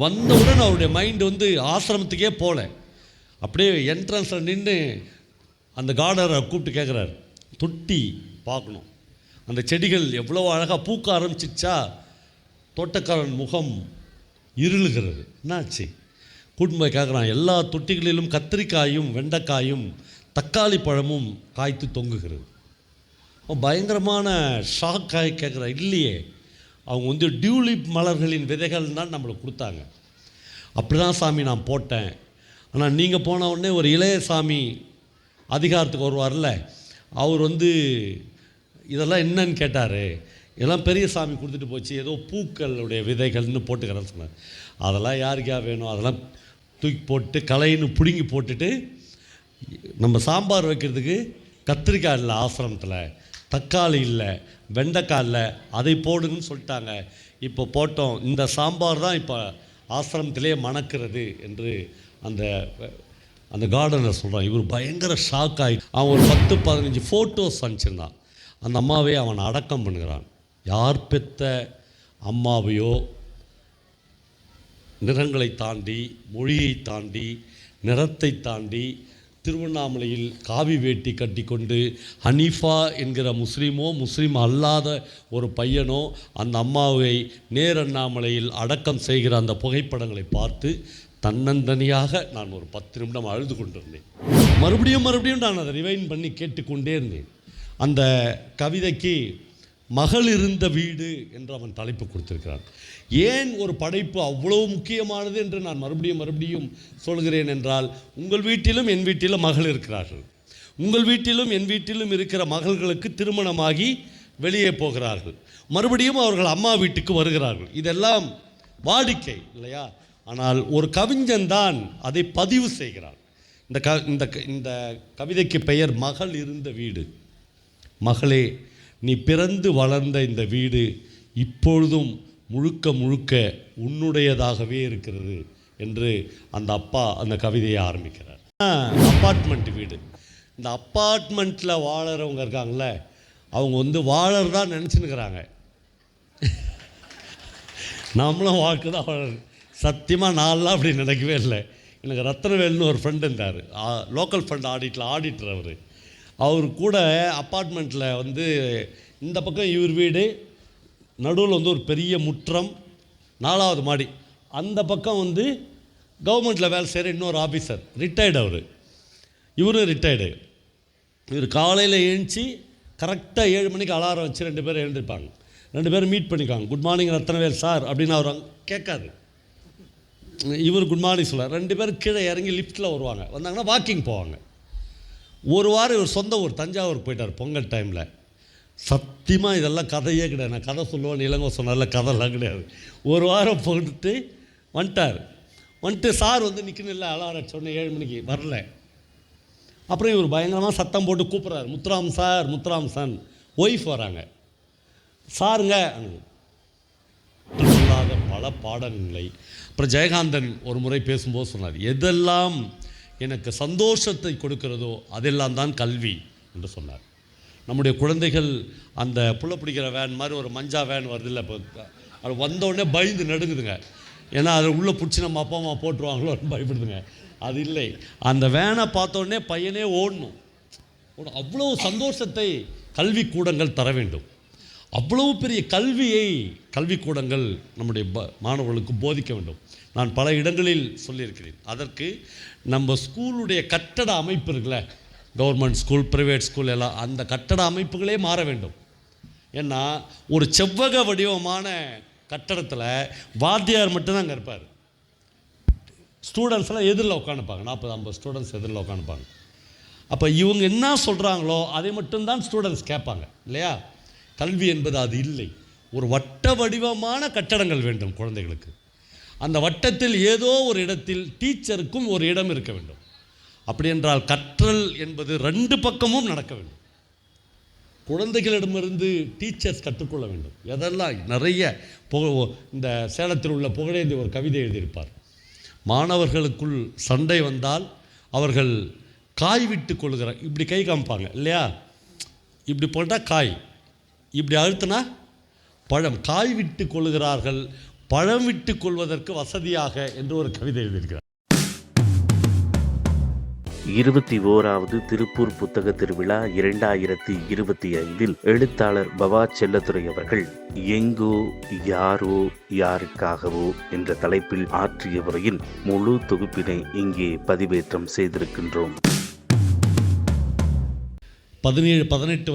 வந்தவுடன் அவருடைய மைண்டு வந்து ஆசிரமத்துக்கே போகல. அப்படியே என்ட்ரன்ஸில் நின்று அந்த கார்டரை கூப்பிட்டு கேட்குறாரு, தொட்டி பார்க்கணும், அந்த செடிகள் எவ்வளோ அழகாக பூக்க ஆரம்பிச்சிச்சா. தோட்டக்காரன் முகம் இருளுகிறது. என்னாச்சு? கூட்டின்னு போய் கேட்குறான். எல்லா தொட்டிகளிலும் கத்திரிக்காயும் வெண்டைக்காயும் தக்காளி பழமும் காய்த்து தொங்குகிறது. பயங்கரமான ஷாக்காகி கேட்குறான், இல்லையே, அவங்க வந்து டியூலிப் மலர்களின் விதைகள் தான் நம்மளுக்கு கொடுத்தாங்க. அப்படி தான் சாமி நான் போட்டேன். ஆனால் நீங்கள் போன உடனே ஒரு இளைய சாமி அதிகாரத்துக்கு வருவார்ல, அவர் வந்து இதெல்லாம் என்னன்னு கேட்டார். இதெல்லாம் பெரிய சாமி கொடுத்துட்டு போச்சு, ஏதோ பூக்களுடைய விதைகள்னு போட்டுக்கிறேன்னு சொன்னார். அதெல்லாம் யாருக்கா வேணும், அதெல்லாம் தூக்கி போட்டு களைன்னு பிடுங்கி போட்டுட்டு, நம்ம சாம்பார் வைக்கிறதுக்கு கத்திரிக்காய் இல்லை ஆசிரமத்தில், தக்காளி இல்லை, வெண்டைக்காய் இல்லை, அதை போடுங்கன்னு சொல்லிட்டாங்க. இப்போ போட்டோம், இந்த சாம்பார் தான் இப்போ ஆசிரமத்திலே மணக்கிறது என்று அந்த கார்டனர் சொல்கிறான். இவர் பயங்கர ஷாக் ஆகி அவன் ஒரு 10-15 ஃபோட்டோஸ் அனுப்பிச்சிருந்தான். அந்த அம்மாவை அவன் அடக்கம் பண்ணுகிறான். யார் பெற்ற அம்மாவையோ நிறங்களை தாண்டி, மொழியை தாண்டி, நிறத்தை தாண்டி, திருவண்ணாமலையில் காவி வேட்டி கட்டி கொண்டு ஹனீஃபா என்கிற முஸ்லீம் அல்லாத ஒரு பையனோ அந்த அம்மாவை நேரண்ணாமலையில் அடக்கம் செய்கிற அந்த புகைப்படங்களை பார்த்து தன்னந்தனியாக நான் ஒரு 10 நிமிடம் அழுது கொண்டிருந்தேன். மறுபடியும் நான் அதை ரிவைன் பண்ணி கேட்டுக்கொண்டே இருந்தேன். அந்த கவிதைக்கு மகள் இருந்த வீடு என்று அவன் தலைப்பு கொடுத்திருக்கிறான். ஏன் ஒரு படைப்பு அவ்வளோ முக்கியமானது என்று நான் மறுபடியும் சொல்கிறேன் என்றால், உங்கள் வீட்டிலும் என் வீட்டிலும் மகள் இருக்கிறார்கள். உங்கள் வீட்டிலும் என் வீட்டிலும் இருக்கிற மகள்களுக்கு திருமணமாகி வெளியே போகிறார்கள். மறுபடியும் அவர்கள் அம்மா வீட்டுக்கு வருகிறார்கள். இதெல்லாம் வாடிக்கை இல்லையா? ஆனால் ஒரு கவிஞன் தான் அதை பதிவு செய்கிறான். இந்த கவிதைக்கு பெயர் மகள் இருந்த வீடு. மகளே, நீ பிறந்து வளர்ந்த இந்த வீடு இப்பொழுதும் முழுக்க உன்னுடையதாகவே இருக்கிறது என்று அந்த அப்பா அந்த கவிதையை ஆரம்பிக்கிறார். அப்பார்ட்மெண்ட் வீடு. இந்த அப்பார்ட்மெண்ட்டில் வாழறவங்க இருக்காங்களே, அவங்க வந்து வாழறதா நினச்சின்னுக்கிறாங்க. நம்மளும் வாழ்க்கை தான் வாழறது. சத்தியமாக நான்லாம் அப்படி நினைக்கவே இல்லை. எனக்கு ரத்னவேல்னு ஒரு ஃப்ரெண்டு இருந்தார், லோக்கல் ஃப்ரெண்ட் ஆடிட்டர். அவர் கூட அப்பார்ட்மெண்ட்டில் வந்து இந்த பக்கம் இவர் வீடு, நடுவில் வந்து ஒரு பெரிய முற்றம், 4வது மாடி. அந்த பக்கம் வந்து கவர்மெண்ட்டில் வேலை செய்கிற இன்னொரு ஆஃபீஸர், ரிட்டையர்டு. இவரும் ரிட்டையர்டு. இவர் காலையில் எழுந்துச்சி கரெக்டாக 7 மணிக்கு அலாரம் வச்சு 2 பேரும் எழுந்திருப்பாங்க. 2 பேரும் மீட் பண்ணிக்காங்க. குட் மார்னிங் ரத்னவேல் சார் அப்படின்னு அவர் கேட்காது. இவர் குட் மார்னிங் சொல்ல 2 பேரும் கீழே இறங்கி லிஃப்ட்டில் வருவாங்க. வந்தாங்கன்னா வாக்கிங் போவாங்க. ஒரு வாரம் இவர் சொந்த ஊர் தஞ்சாவூருக்கு போயிட்டார் பொங்கல் டைமில். சத்தியமாக இதெல்லாம் கதையே கிடையாது. நான் கதை சொல்லுவேன், இளங்கோ சொன்னால கதைலாம் கிடையாது. ஒரு வாரம் போட்டுட்டு வந்துட்டு சார் வந்து நிற்கணும் இல்லை, அலாரம் சொன்னேன் 7 மணிக்கு வரல. அப்புறம் இவர் பயங்கரமாக சத்தம் போட்டு கூப்பிட்றாரு, முத்துராம் சார். ஒய்ஃப் வராங்க, சாருங்க இல்லாத பல பாடங்களை. அப்புறம் ஜெயகாந்தன் ஒரு முறை பேசும்போது சொன்னார், எதெல்லாம் எனக்கு சந்தோஷத்தை கொடுக்கிறதோ அதெல்லாம் தான் கல்வி என்று சொன்னார். நம்முடைய குழந்தைகள் அந்த புள்ள பிடிக்கிற வேன் மாதிரி ஒரு மஞ்சா வேன் வருது இல்லை, இப்போ அது வந்தோடனே பயந்து நடுங்குதுங்க. ஏன்னா அதை உள்ளே பிடிச்சி நம்ம அப்பா அம்மா போட்டுருவாங்களோன்னு பயப்படுதுங்க. அது இல்லை, அந்த வேனை பார்த்தோடனே பையனே ஓடணும். அவ்வளோ சந்தோஷத்தை கல்விக்கூடங்கள் தர வேண்டும். அவ்வளவு பெரிய கல்வியை கல்விக்கூடங்கள் நம்முடைய மாணவர்களுக்கு போதிக்க வேண்டும். நான் பல இடங்களில் சொல்லியிருக்கிறேன். அதற்கு நம்ம ஸ்கூலுடைய கட்டட அமைப்பு இருக்குல்ல, கவர்மெண்ட் ஸ்கூல், ப்ரைவேட் ஸ்கூல் எல்லாம், அந்த கட்டட அமைப்புகளே மாற வேண்டும். ஏன்னா ஒரு செவ்வக வடிவமான கட்டடத்தில் வாத்தியார் மட்டும்தான் அங்கே இருப்பார். ஸ்டூடெண்ட்ஸ்லாம் எதிரில் உட்காந்துப்பாங்க, 40-50 ஸ்டூடெண்ட்ஸ் எதிரில் உட்காந்துப்பாங்க. அப்போ இவங்க என்ன சொல்கிறாங்களோ அதை மட்டும்தான் ஸ்டூடெண்ட்ஸ் கேட்பாங்க இல்லையா? கல்வி என்பது அது இல்லை. ஒரு வட்ட வடிவமான கட்டடங்கள் வேண்டும் குழந்தைகளுக்கு. அந்த வட்டத்தில் ஏதோ ஒரு இடத்தில் டீச்சருக்கும் ஒரு இடம் இருக்க வேண்டும். அப்படி என்றால் கற்றல் என்பது 2 பக்கமும் நடக்க வேண்டும். குழந்தைகளிடமிருந்து டீச்சர்ஸ் கற்றுக்கொள்ள வேண்டும். எதெல்லாம் நிறைய இந்த சேலத்தில் உள்ள புகழேந்தி ஒரு கவிதை எழுதியிருப்பார். மாணவர்களுக்குள் சண்டை வந்தால் அவர்கள் காய் விட்டு கொள்கிறார். இப்படி கை காமிப்பாங்க இல்லையா? இப்படி போட்டால் காய், இப்படி அழுத்தினா பழம். காய் விட்டு கொள்கிறார்கள், பழம் விட்டு கொள்வதற்கு வசதியாக என்று ஒரு கவிதை எழுதியிருக்கிறார். 21வது திருப்பூர் புத்தக திருவிழா 2025 எழுத்தாளர் பவா செல்லத்துரை அவர்கள் எங்கோ யாரோ யாருக்காகவோ என்ற தலைப்பில் ஆற்றிய உரையின் முழு தொகுப்பினை இங்கே பதிவேற்றம் செய்திருக்கின்றோம். 17-18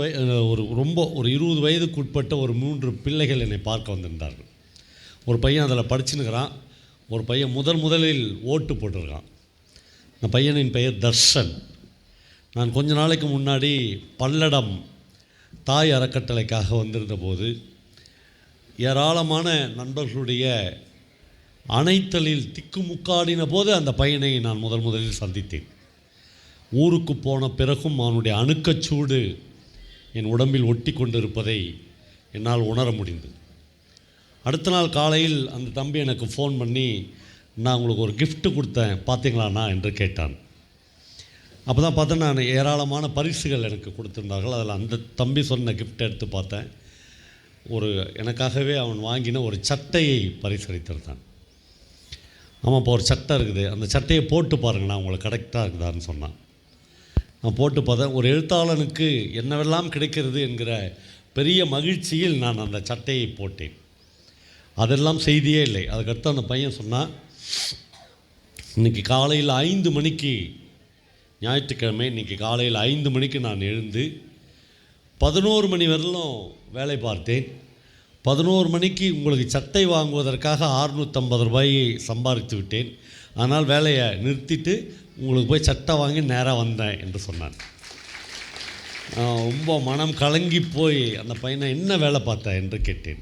ஒரு 20 வயதுக்குட்பட்ட ஒரு 3 பிள்ளைகள் என்னை பார்க்க வந்திருந்தார்கள். ஒரு பையன் அதில் படிச்சுன்னுக்கிறான், ஒரு பையன் முதலில் ஓட்டு போட்டிருக்கான். அந்த பையனின் பெயர் தர்ஷன். நான் கொஞ்ச நாளைக்கு முன்னாடி பல்லடம் தாய் அறக்கட்டளைக்காக வந்திருந்த போது ஏராளமான நண்பர்களுடைய அணைத்தலில் திக்குமுக்காடின போது அந்த பையனை நான் முதலில் சந்தித்தேன். ஊருக்கு போன பிறகும் அவனுடைய அணுக்கச்சூடு என் உடம்பில் ஒட்டி கொண்டிருப்பதை என்னால் உணர முடிந்தது. அடுத்த நாள் காலையில் அந்த தம்பி எனக்கு ஃபோன் பண்ணி, நான் உங்களுக்கு ஒரு gift கொடுத்தேன் பார்த்தீங்களாண்ணா என்று கேட்டான். அப்போ தான் பார்த்தேன், நான் ஏராளமான பரிசுகள் எனக்கு கொடுத்துருந்தார்கள். அதில் அந்த தம்பி சொன்ன கிஃப்ட் எடுத்து பார்த்தேன். எனக்காகவே அவன் வாங்கின ஒரு சட்டையை பரிசளித்திருந்தான். ஆமாம், இப்போ ஒரு சட்டை இருக்குது, அந்த சட்டையை போட்டு பாருங்கண்ணா உங்களுக்கு கரெக்டாக இருக்குதான்னு சொன்னான். நான் போட்டு பார்த்தேன். ஒரு எழுத்தாளனுக்கு என்னவெல்லாம் கிடைக்கிறது என்கிற பெரிய மகிழ்ச்சியில் நான் அந்த சட்டையை போட்டேன். அதெல்லாம் செய்தியே இல்லை. அதுக்கடுத்து அந்த பையன் சொன்னான், இன்றைக்கி காலையில் 5 மணிக்கு, ஞாயிற்றுக்கிழமை, இன்றைக்கி காலையில் 5 மணிக்கு நான் எழுந்து 11 மணி வரலும் வேலை பார்த்தேன். 11 மணிக்கு உங்களுக்கு சட்டை வாங்குவதற்காக 650 ரூபாயை சம்பாதித்து விட்டேன். ஆனால் வேலையை நிறுத்திட்டு உங்களுக்கு போய் சட்டை வாங்கி நேராக வந்தேன் என்று சொன்னான். ரொம்ப மனம் கலங்கி போய் அந்த பையனை என்ன வேலை பார்த்தேன் என்று கேட்டேன்.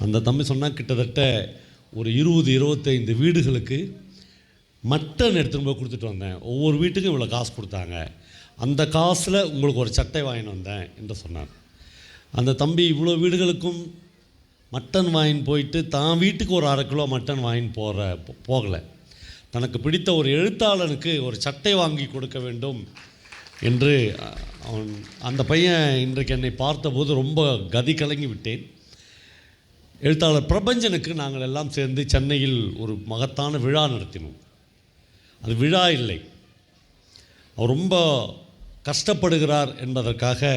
அந்த தம்பி சொன்னால், கிட்டத்தட்ட ஒரு 20-25 வீடுகளுக்கு மட்டன் எடுத்துகிட்டு போய் கொடுத்துட்டு வந்தேன். ஒவ்வொரு வீட்டுக்கும் இவ்வளோ காசு கொடுத்தாங்க, அந்த காசில் உங்களுக்கு ஒரு சட்டை வாங்கிட்டு வந்தேன் என்று சொன்னான். அந்த தம்பி இவ்வளோ வீடுகளுக்கும் மட்டன் வாங்கின்னு போயிட்டு தான் வீட்டுக்கு ஒரு 1/2 கிலோ மட்டன் வாங்கின்னு போகலை. தனக்கு பிடித்த ஒரு எழுத்தாளனுக்கு ஒரு சட்டை வாங்கி கொடுக்க வேண்டும் என்று அந்த பையன் இன்றைக்கு என்னை பார்த்தபோது ரொம்ப கதி கலங்கி விட்டேன். எழுத்தாளர் பிரபஞ்சனுக்கு நாங்கள் எல்லாம் சேர்ந்து சென்னையில் ஒரு மகத்தான விழா நடத்தினோம். அது விழா இல்லை, அவர் ரொம்ப கஷ்டப்படுகிறார் என்பதற்காக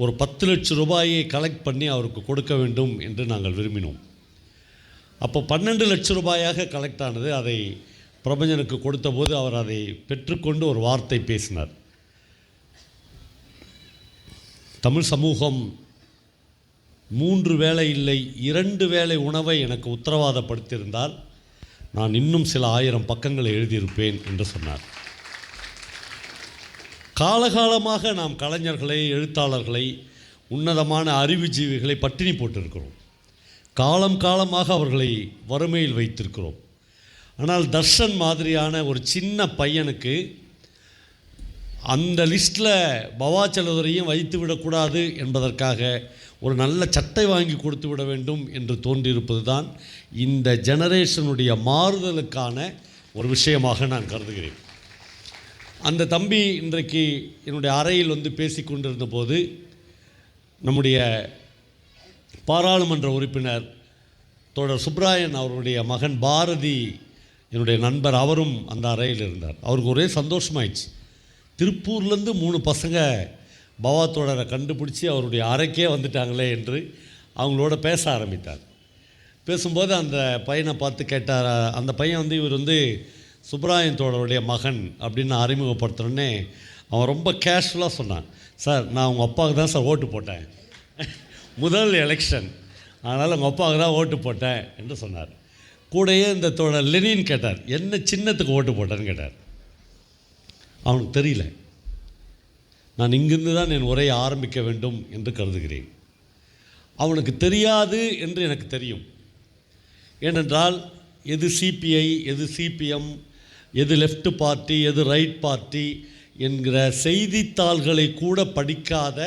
ஒரு 10 லட்சம் ரூபாயை கலெக்ட் பண்ணி அவருக்கு கொடுக்க வேண்டும் என்று நாங்கள் விரும்பினோம். அப்போ 12 லட்சம் ரூபாயாக கலெக்ட் ஆனது. அதை பிரபஞ்சனுக்கு கொடுத்த போது அவர் அதை பெற்றுக்கொண்டு ஒரு வார்த்தை பேசினார். தமிழ் சமூகம் 3 வேளை இல்லை 2 வேளை உணவை எனக்கு உத்தரவாதப்படுத்தியிருந்தால் நான் இன்னும் சில 1000 பக்கங்களை எழுதியிருப்பேன் என்று சொன்னார். காலகாலமாக நாம் கலைஞர்களை, எழுத்தாளர்களை, உன்னதமான அறிவுஜீவிகளை பட்டினி போட்டிருக்கிறோம். காலமாக அவர்களை வறுமையில் வைத்திருக்கிறோம். ஆனால் தர்ஷன் மாதிரியான ஒரு சின்ன பையனுக்கு அந்த லிஸ்ட்டில் பவா செல்லத்துரையும் வைத்து விடக்கூடாது என்பதற்காக ஒரு நல்ல சட்டை வாங்கி கொடுத்து விட வேண்டும் என்று தோன்றியிருப்பது தான் இந்த ஜெனரேஷனுடைய மாறுதலுக்கான ஒரு விஷயமாக நான் கருதுகிறேன். அந்த தம்பி இன்றைக்கு என்னுடைய அறையில் வந்து பேசி கொண்டிருந்த போது நம்முடைய பாராளுமன்ற உறுப்பினர் தோழர் சுப்ராயன் அவருடைய மகன் பாரதி, என்னுடைய நண்பர், அவரும் அந்த அறையில் இருந்தார். அவருக்கு ஒரே சந்தோஷமாயிடுச்சு. திருப்பூர்லேருந்து 3 பசங்க பவா தோழரை கண்டுபிடிச்சி அவருடைய அறைக்கே வந்துட்டாங்களே என்று அவங்களோட பேச ஆரம்பித்தார். பேசும்போது அந்த பையனை பார்த்து கேட்டார். அந்த பையன் வந்து இவர் வந்து சுப்ராயன் தோழருடைய மகன் அப்படின்னு அறிமுகப்படுத்துகிறோன்னே அவன் ரொம்ப கேஷுவலாக சொன்னான், சார் நான் உங்கள் அப்பாவுக்கு தான் சார் ஓட்டு போட்டேன், முதல் எலெக்ஷன், அதனால் உங்கள் அப்பாவுக்கு தான் ஓட்டு போட்டேன் என்று சொன்னார். கூடயே இந்த தோழர் லெனின் கேட்டார், என்ன சின்னத்துக்கு ஓட்டு போட்டேன்னு கேட்டார். அவனுக்கு தெரியல. நான் இங்கிருந்து தான் என் உரையை ஆரம்பிக்க வேண்டும் என்று கருதுகிறேன். அவனுக்கு தெரியாது என்று எனக்கு தெரியும். ஏனென்றால் எது சிபிஐ, எது சிபிஎம், எது லெஃப்ட் பார்ட்டி, எது ரைட் பார்ட்டி என்கிற செய்தித்தாள்களை கூட படிக்காத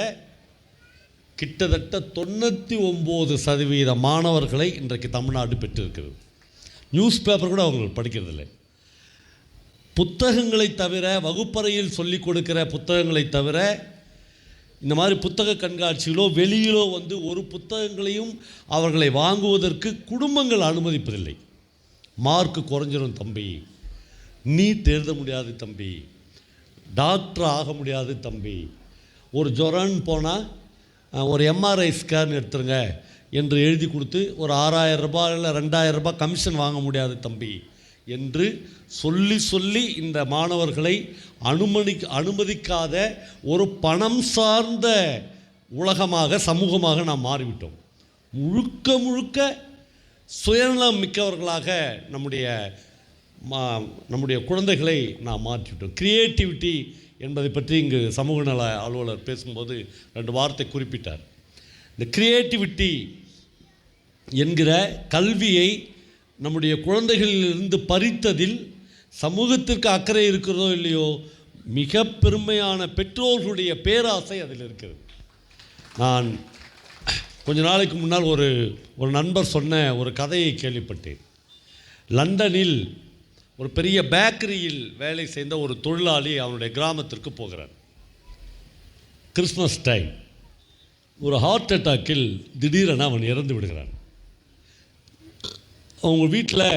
கிட்டத்தட்ட 99% மாணவர்களை இன்றைக்கு தமிழ்நாடு பெற்றிருக்கிறது. நியூஸ் பேப்பர் கூட அவங்க படிக்கிறதில்லை. புத்தகங்களை தவிர, வகுப்பறையில் சொல்லிக் கொடுக்கிற புத்தகங்களை தவிர இந்த மாதிரி புத்தக கண்காட்சிகளோ வெளியிலோ வந்து ஒரு புத்தகங்களையும் அவர்களை வாங்குவதற்கு குடும்பங்கள் அனுமதிப்பதில்லை. மார்க்கு குறைஞ்சிரும் தம்பி, நீட் எழுத முடியாது தம்பி, டாக்டர் ஆக முடியாது தம்பி, ஒரு ஜொரன்னு போனால் ஒரு எம்ஆர்ஐ ஸ்கேன் எடுத்துருங்க என்று எழுதி கொடுத்து ஒரு 6000 ரூபாய் இல்லை 2000 ரூபாய் கமிஷன் வாங்க முடியாது தம்பி என்று சொல்லி சொல்லி இந்த மாணவர்களை அனுமதிக்காத ஒரு பணம் சார்ந்த உலகமாக சமூகமாக நாம் மாறிவிட்டோம். முழுக்க முழுக்க சுயநலம் மிக்கவர்களாக நம்முடைய குழந்தைகளை நாம் மாற்றிவிட்டோம். கிரியேட்டிவிட்டி என்பதை பற்றி இங்கு சமூக நல அலுவலர் பேசும்போது 2 வார்த்தை குறிப்பிட்டார். இந்த கிரியேட்டிவிட்டி என்கிற கல்வியை நம்முடைய குழந்தைகளிலிருந்து பறித்ததில் சமூகத்திற்கு அக்கறை இருக்கிறதோ இல்லையோ, மிக பெருமையான பெற்றோர்களுடைய பேராசை அதில் இருக்கிறது. நான் கொஞ்ச நாளைக்கு முன்னால் ஒரு நண்பர் சொன்ன ஒரு கதையை கேள்விப்பட்டேன். லண்டனில் ஒரு பெரிய பேக்கரியில் வேலை செய்த ஒரு தொழிலாளி அவனுடைய கிராமத்திற்கு போகிறார். Christmas time. ஒரு ஹார்ட் அட்டாக்கில் திடீரென அவன் இறந்து விடுகிறான். அவங்க வீட்டில்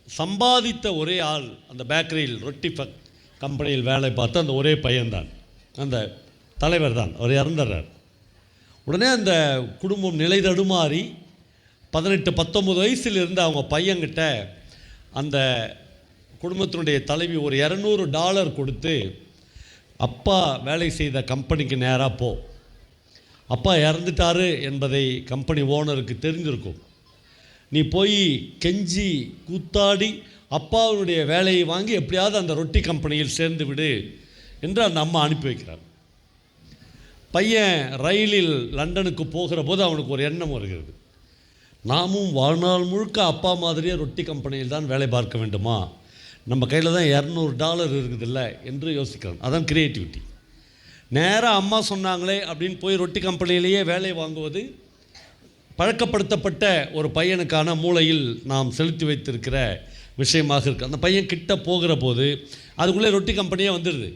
சம்பாதித்த ஒரே ஆள் அந்த பேக்கரியில் ரொட்டி கம்பெனியில் வேலை பார்த்து அந்த ஒரே பையன்தான், அந்த தலைவர் தான். அவர் இறந்துடுறார். உடனே அந்த குடும்பம் நிலை தடுமாறி 18-19 வயசில் இருந்து அவங்க பையன்கிட்ட அந்த குடும்பத்தினுடைய தலைவி ஒரு $200 கொடுத்து, அப்பா வேலை செய்த கம்பெனிக்கு நேராக போ, அப்பா இறந்துட்டாரு என்பதை கம்பெனி ஓனருக்கு தெரிஞ்சிருக்கும், நீ போய் கெஞ்சி கூத்தாடி அப்பாவுடைய வேலையை வாங்கி எப்படியாவது அந்த ரொட்டி கம்பெனியில் சேர்ந்து விடு என்று அந்த அம்மா அனுப்பி வைக்கிறார். பையன் ரயிலில் லண்டனுக்கு போகிற போது அவனுக்கு ஒரு எண்ணம் வருகிறது, நாமும் வாழ்நாள் முழுக்க அப்பா மாதிரியே ரொட்டி கம்பெனியில் தான் வேலை பார்க்க வேண்டுமா, நம்ம கையில் தான் $200 இருக்குதில்ல என்று யோசிக்கிறான். அதான் கிரியேட்டிவிட்டி. நேராக அம்மா சொன்னாங்களே அப்படின்னு போய் ரொட்டி கம்பெனியிலேயே வேலை வாங்குவது பழக்கப்படுத்தப்பட்ட ஒரு பையனுக்கான மூளையில் நாம் செலுத்தி வைத்திருக்கிற விஷயமாக இருக்குது. அந்த பையன் கிட்ட போகிற போது அதுக்குள்ளே ரொட்டி கம்பெனியே வந்துடுது.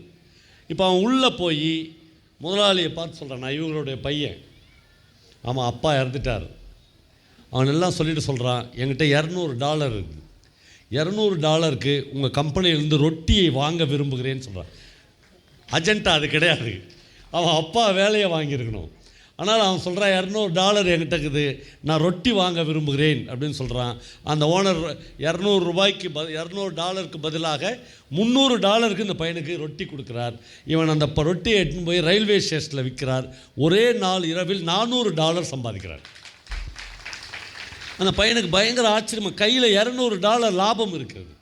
இப்போ அவன் உள்ளே போய் முதலாளியை பார்த்து சொல்கிறான், நான் இவங்களுடைய பையன், ஆமாம் அப்பா இறந்துட்டார். அவன் எல்லாம் சொல்லிட்டு சொல்கிறான், என்கிட்ட $200 இருக்குது, $200க்கு உங்கள் கம்பெனியிலேருந்து ரொட்டியை வாங்க விரும்புகிறேன்னு சொல்கிறான். அஜெண்டா அது கிடையாது, அவன் அப்பா வேலையை வாங்கியிருக்கணும். ஆனால் அவன் சொல்கிறான், $200 என்கிட்ட இருக்குது, நான் ரொட்டி வாங்க விரும்புகிறேன் அப்படின்னு சொல்கிறான். அந்த ஓனர் $200க்கு பதிலாக $300 இந்த பையனுக்கு ரொட்டி கொடுக்குறார். இவன் அந்த ரொட்டியை எடுத்துன்னு போய் ரயில்வே ஸ்டேஷனில் விற்கிறார். ஒரே நாள் இரவில் $400 சம்பாதிக்கிறார். அந்த பையனுக்கு பயங்கர ஆச்சரியம், கையில் $200 லாபம் இருக்கிறது.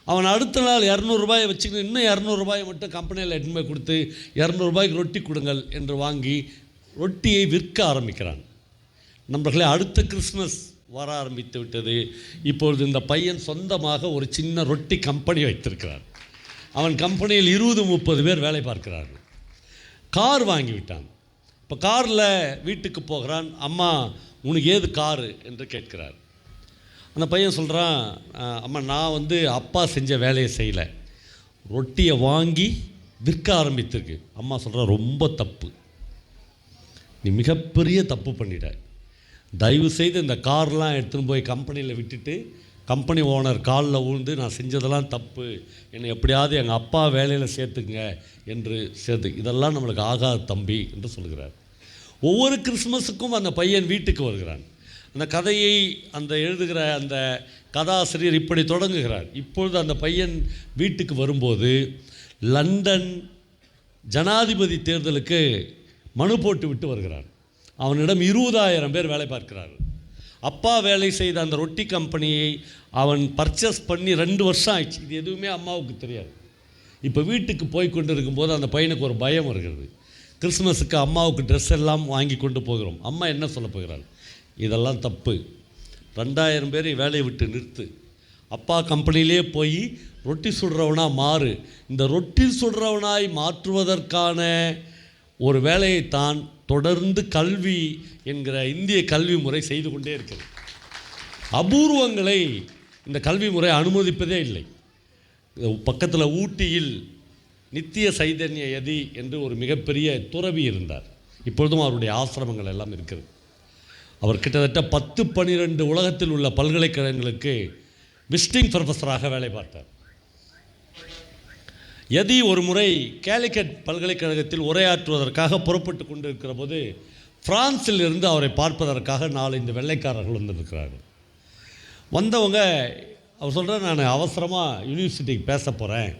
அவன் அடுத்த நாள் $200 வச்சுக்கிட்டு இன்னும் $200 மட்டும் கம்பெனியில் எடுத்துன்னு போய் கொடுத்து $200 ரொட்டி கொடுங்கள் என்று வாங்கி ரொட்டியை விற்க ஆரம்பிக்கிறான். நண்பர்களே, அடுத்த கிறிஸ்மஸ் வர ஆரம்பித்து விட்டது. இப்பொழுது இந்த பையன் சொந்தமாக ஒரு சின்ன ரொட்டி கம்பெனி வைத்திருக்கிறார். அவன் கம்பெனியில் 20-30 பேர் வேலை பார்க்கிறார்கள். கார் வாங்கிவிட்டான். இப்போ காரில் வீட்டுக்கு போகிறான். அம்மா உனக்கு ஏது காரு என்று கேட்கிறார். அந்த பையன் சொல்கிறான், அம்மா நான் அப்பா செஞ்ச வேலையை செய்யலை, ரொட்டியை வாங்கி விற்க ஆரம்பித்திருக்கு. அம்மா சொல்கிறா, ரொம்ப தப்பு, நீ மிகப்பெரிய தப்பு பண்ணிட்ட, தயவு செய்து இந்த கார்லாம் எடுத்துன்னு போய் கம்பெனியில் விட்டுட்டு கம்பெனி ஓனர் காலில் விழுந்து நான் செஞ்சதெல்லாம் தப்பு, என்னை எப்படியாவது எங்கள் அப்பா வேலையில் சேர்த்துக்குங்க என்று இதெல்லாம் நம்மளுக்கு ஆகாது தம்பி என்று சொல்கிறார். ஒவ்வொரு கிறிஸ்மஸுக்கும் அந்த பையன் வீட்டுக்கு வருகிறான். அந்த கதையை எழுதுகிற அந்த கதாசிரியர் இப்படி தொடங்குகிறார். இப்பொழுது அந்த பையன் வீட்டுக்கு வரும்போது லண்டன் ஜனாதிபதி தேர்தலுக்கு மனு போட்டு விட்டு வருகிறான். அவனிடம் 20,000 பேர் வேலை பார்க்கிறார்கள். அப்பா வேலை செய்த அந்த ரொட்டி கம்பெனியை அவன் பர்ச்சேஸ் பண்ணி 2 வருஷம் ஆயிடுச்சு. இது எதுவுமே அம்மாவுக்கு தெரியாது. இப்போ வீட்டுக்கு போய் கொண்டு இருக்கும்போது அந்த பையனுக்கு ஒரு பயம் வருகிறது. கிறிஸ்மஸுக்கு அம்மாவுக்கு ட்ரெஸ் எல்லாம் வாங்கி கொண்டு போகிறோம். அம்மா என்ன சொல்ல போகிறாள், இதெல்லாம் தப்பு, 2000 பேரை வேலையை விட்டு நிறுத்து, அப்பா கம்பெனியிலே போய் ரொட்டி சுடுறவனாக மாறு. இந்த ரொட்டி சுடுறவனாய் மாற்றுவதற்கான ஒரு வேலையைத்தான் தொடர்ந்து கல்வி என்கிற இந்திய கல்வி முறை செய்து கொண்டே இருக்கிறது. அபூர்வங்களை இந்த கல்வி முறை அனுமதிப்பதே இல்லை. பக்கத்தில் ஊட்டியில் நித்திய சைதன்ய யதி என்று ஒரு மிகப்பெரிய துறவி இருந்தார். இப்பொழுதும் அவருடைய ஆசிரமங்கள் எல்லாம் இருக்கிறது. அவர் கிட்டத்தட்ட 10-12 உலகத்தில் உள்ள பல்கலைக்கழகங்களுக்கு விசிட்டிங் ப்ரொஃபஸராக வேலை பார்த்தார். யதி ஒரு முறை கேலிக்கட் பல்கலைக்கழகத்தில் உரையாற்றுவதற்காக புறப்பட்டு கொண்டிருக்கிற போது பிரான்சில் இருந்து அவரை பார்ப்பதற்காக 4-5 வெள்ளைக்காரர்கள் வந்திருக்கிறார்கள். வந்தவங்க அவர் சொல்கிறார், நான் அவசரமாக யூனிவர்சிட்டிக்கு பேச போகிறேன்,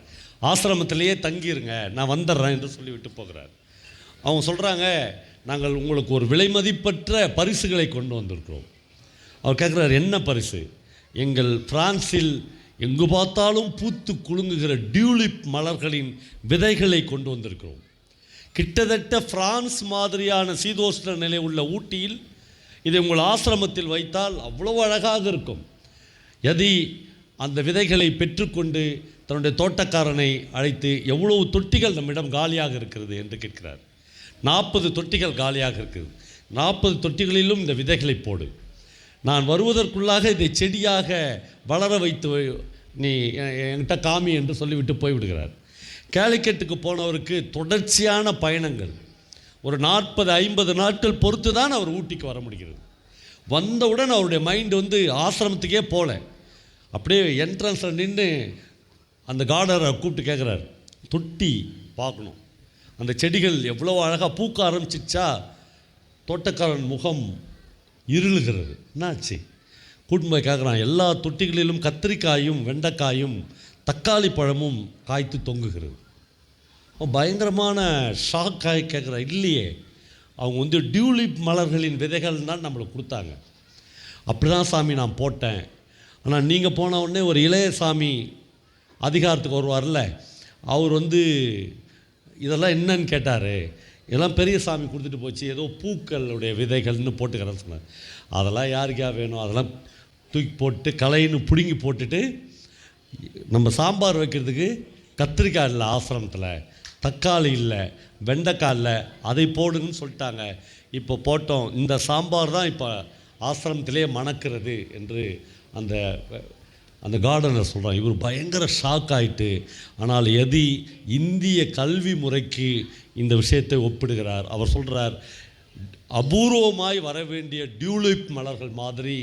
ஆசிரமத்திலேயே தங்கியிருங்க, நான் வந்துடுறேன் என்று சொல்லிவிட்டு போகிறார். அவங்க சொல்கிறாங்க, நாங்கள் உங்களுக்கு ஒரு விலைமதிப்பற்ற பரிசுகளை கொண்டு வந்திருக்கிறோம். அவர் கேட்குறாரு, என்ன பரிசு? எங்கள் பிரான்சில் எங்கு பார்த்தாலும் பூத்து குலுங்குகிற டியூலிப் மலர்களின் விதைகளை கொண்டு வந்திருக்கிறோம். கிட்டத்தட்ட பிரான்ஸ் மாதிரியான சீதோஷ்ண நிலை உள்ள ஊட்டியில் இதை உங்கள் ஆசிரமத்தில் வைத்தால் அவ்வளவு அழகாக இருக்கும். யதி அந்த விதைகளை பெற்றுக்கொண்டு தன்னுடைய தோட்டக்காரனை அழைத்து, எவ்வளவு தொட்டிகள் நம்மிடம் காலியாக இருக்கிறது என்று கேட்கிறார். 40 தொட்டிகள் காலியாக இருக்குது, 40 தொட்டிகளிலும் இந்த விதைகளை போடு, நான் வருவதற்குள்ளாக இதை செடியாக வளர வைத்து நீ என்கிட்ட காமி என்று சொல்லிவிட்டு போய்விடுகிறார். கேலிக்கட்டுக்கு போனவருக்கு தொடர்ச்சியான பயணங்கள், ஒரு 40-50 நாட்கள் பொறுத்து தான் அவர் ஊட்டிக்கு வர முடிகிறது. வந்தவுடன் அவருடைய மைண்டு ஆசிரமத்துக்கே போகல, அப்படியே என்ட்ரன்ஸில் நின்று அந்த கார்டரை கூப்பிட்டு கேட்குறார், தொட்டி பார்க்கணும், அந்த செடிகள் எவ்வளோ அழகாக பூக்க ஆரம்பிச்சிச்சா. தோட்டக்காரன் முகம் இருளுகிறது. என்னாச்சு? கூட்டின்னு போய் கேட்குறான், எல்லா தொட்டிகளிலும் கத்திரிக்காயும் வெண்டைக்காயும் தக்காளி பழமும் காய்த்து தொங்குகிறது. பயங்கரமான ஷாக்காய் கேட்குறான், இல்லையே, அவங்க டியூலிப் மலர்களின் விதைகள் தான் நம்மளுக்கு கொடுத்தாங்க. அப்படி தான் சாமி நான் போட்டேன். ஆனால் நீங்கள் போன உடனே ஒரு இளைய சாமி அதிகாரத்துக்கு வருவார்ல, அவர் இதெல்லாம் என்னன்னு கேட்டார். இதெல்லாம் பெரிய சாமி கொடுத்துட்டு போச்சு, ஏதோ பூக்களுடைய விதைகள்னு போட்டுக்கிறேன்னு சொன்னார். அதெல்லாம் யாருக்கா வேணும்? அதெல்லாம் தூக்கி போட்டு களைன்னு பிடுங்கி போட்டுட்டு, நம்ம சாம்பார் வைக்கிறதுக்கு கத்திரிக்காய் இல்லை ஆசிரமத்தில், தக்காளி இல்லை, வெண்டைக்காய் இல்லை, அதை போடுங்கன்னு சொல்லிட்டாங்க. இப்போ போட்டோம், இந்த சாம்பார் தான் இப்போ ஆசிரமத்திலே மணக்கிறது என்று அந்த கார்டனர் சொல்கிறான். இவர் பயங்கர ஷாக் ஆகிட்டு, ஆனால் யதி இந்திய கல்வி முறைக்கு இந்த விஷயத்தை ஒப்பிடுகிறார். அவர் சொல்கிறார், அபூர்வமாய் வர வேண்டிய டியூலிப் மலர்கள் மாதிரி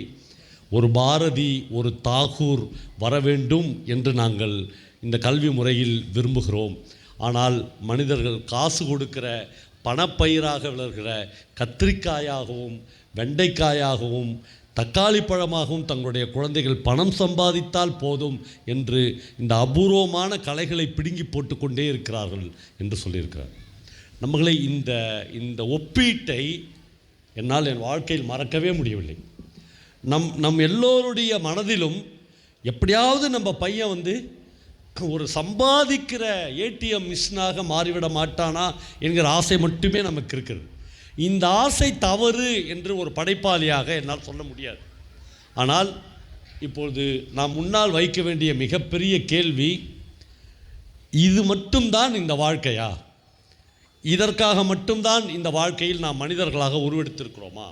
ஒரு பாரதி, ஒரு தாகூர் வர வேண்டும் என்று நாங்கள் இந்த கல்வி முறையில் விரும்புகிறோம். ஆனால் மனிதர்கள் காசு கொடுக்கிற பணப்பயிராக வளர்கிற கத்திரிக்காயாகவும் வெண்டைக்காயாகவும் தக்காளி பழமாகவும் தங்களுடைய குழந்தைகள் பணம் சம்பாதித்தால் போதும் என்று இந்த அபூர்வமான கலைகளை பிடுங்கி போட்டுக்கொண்டே இருக்கிறார்கள் என்று சொல்லியிருக்கிறார். நம்மளை இந்த ஒப்பீட்டை என்னால் என் வாழ்க்கையில் மறக்கவே முடியவில்லை. நம் எல்லோருடைய மனதிலும் எப்படியாவது நம்ம பையன் ஒரு சம்பாதிக்கிற ஏடிஎம் மிஷினாக மாறிவிட மாட்டானா என்கிற ஆசை மட்டுமே நமக்கு இருக்கிறது. இந்த ஆசை தவறு என்று ஒரு படைப்பாளியாக என்னால் சொல்ல முடியாது. ஆனால் இப்பொழுது நாம் முன்னால் வைக்க வேண்டிய மிகப்பெரிய கேள்வி, இது மட்டும்தான் இந்த வாழ்க்கையா? இதற்காக மட்டும்தான் இந்த வாழ்க்கையில் நாம் மனிதர்களாக உருவெடுத்திருக்கிறோமா?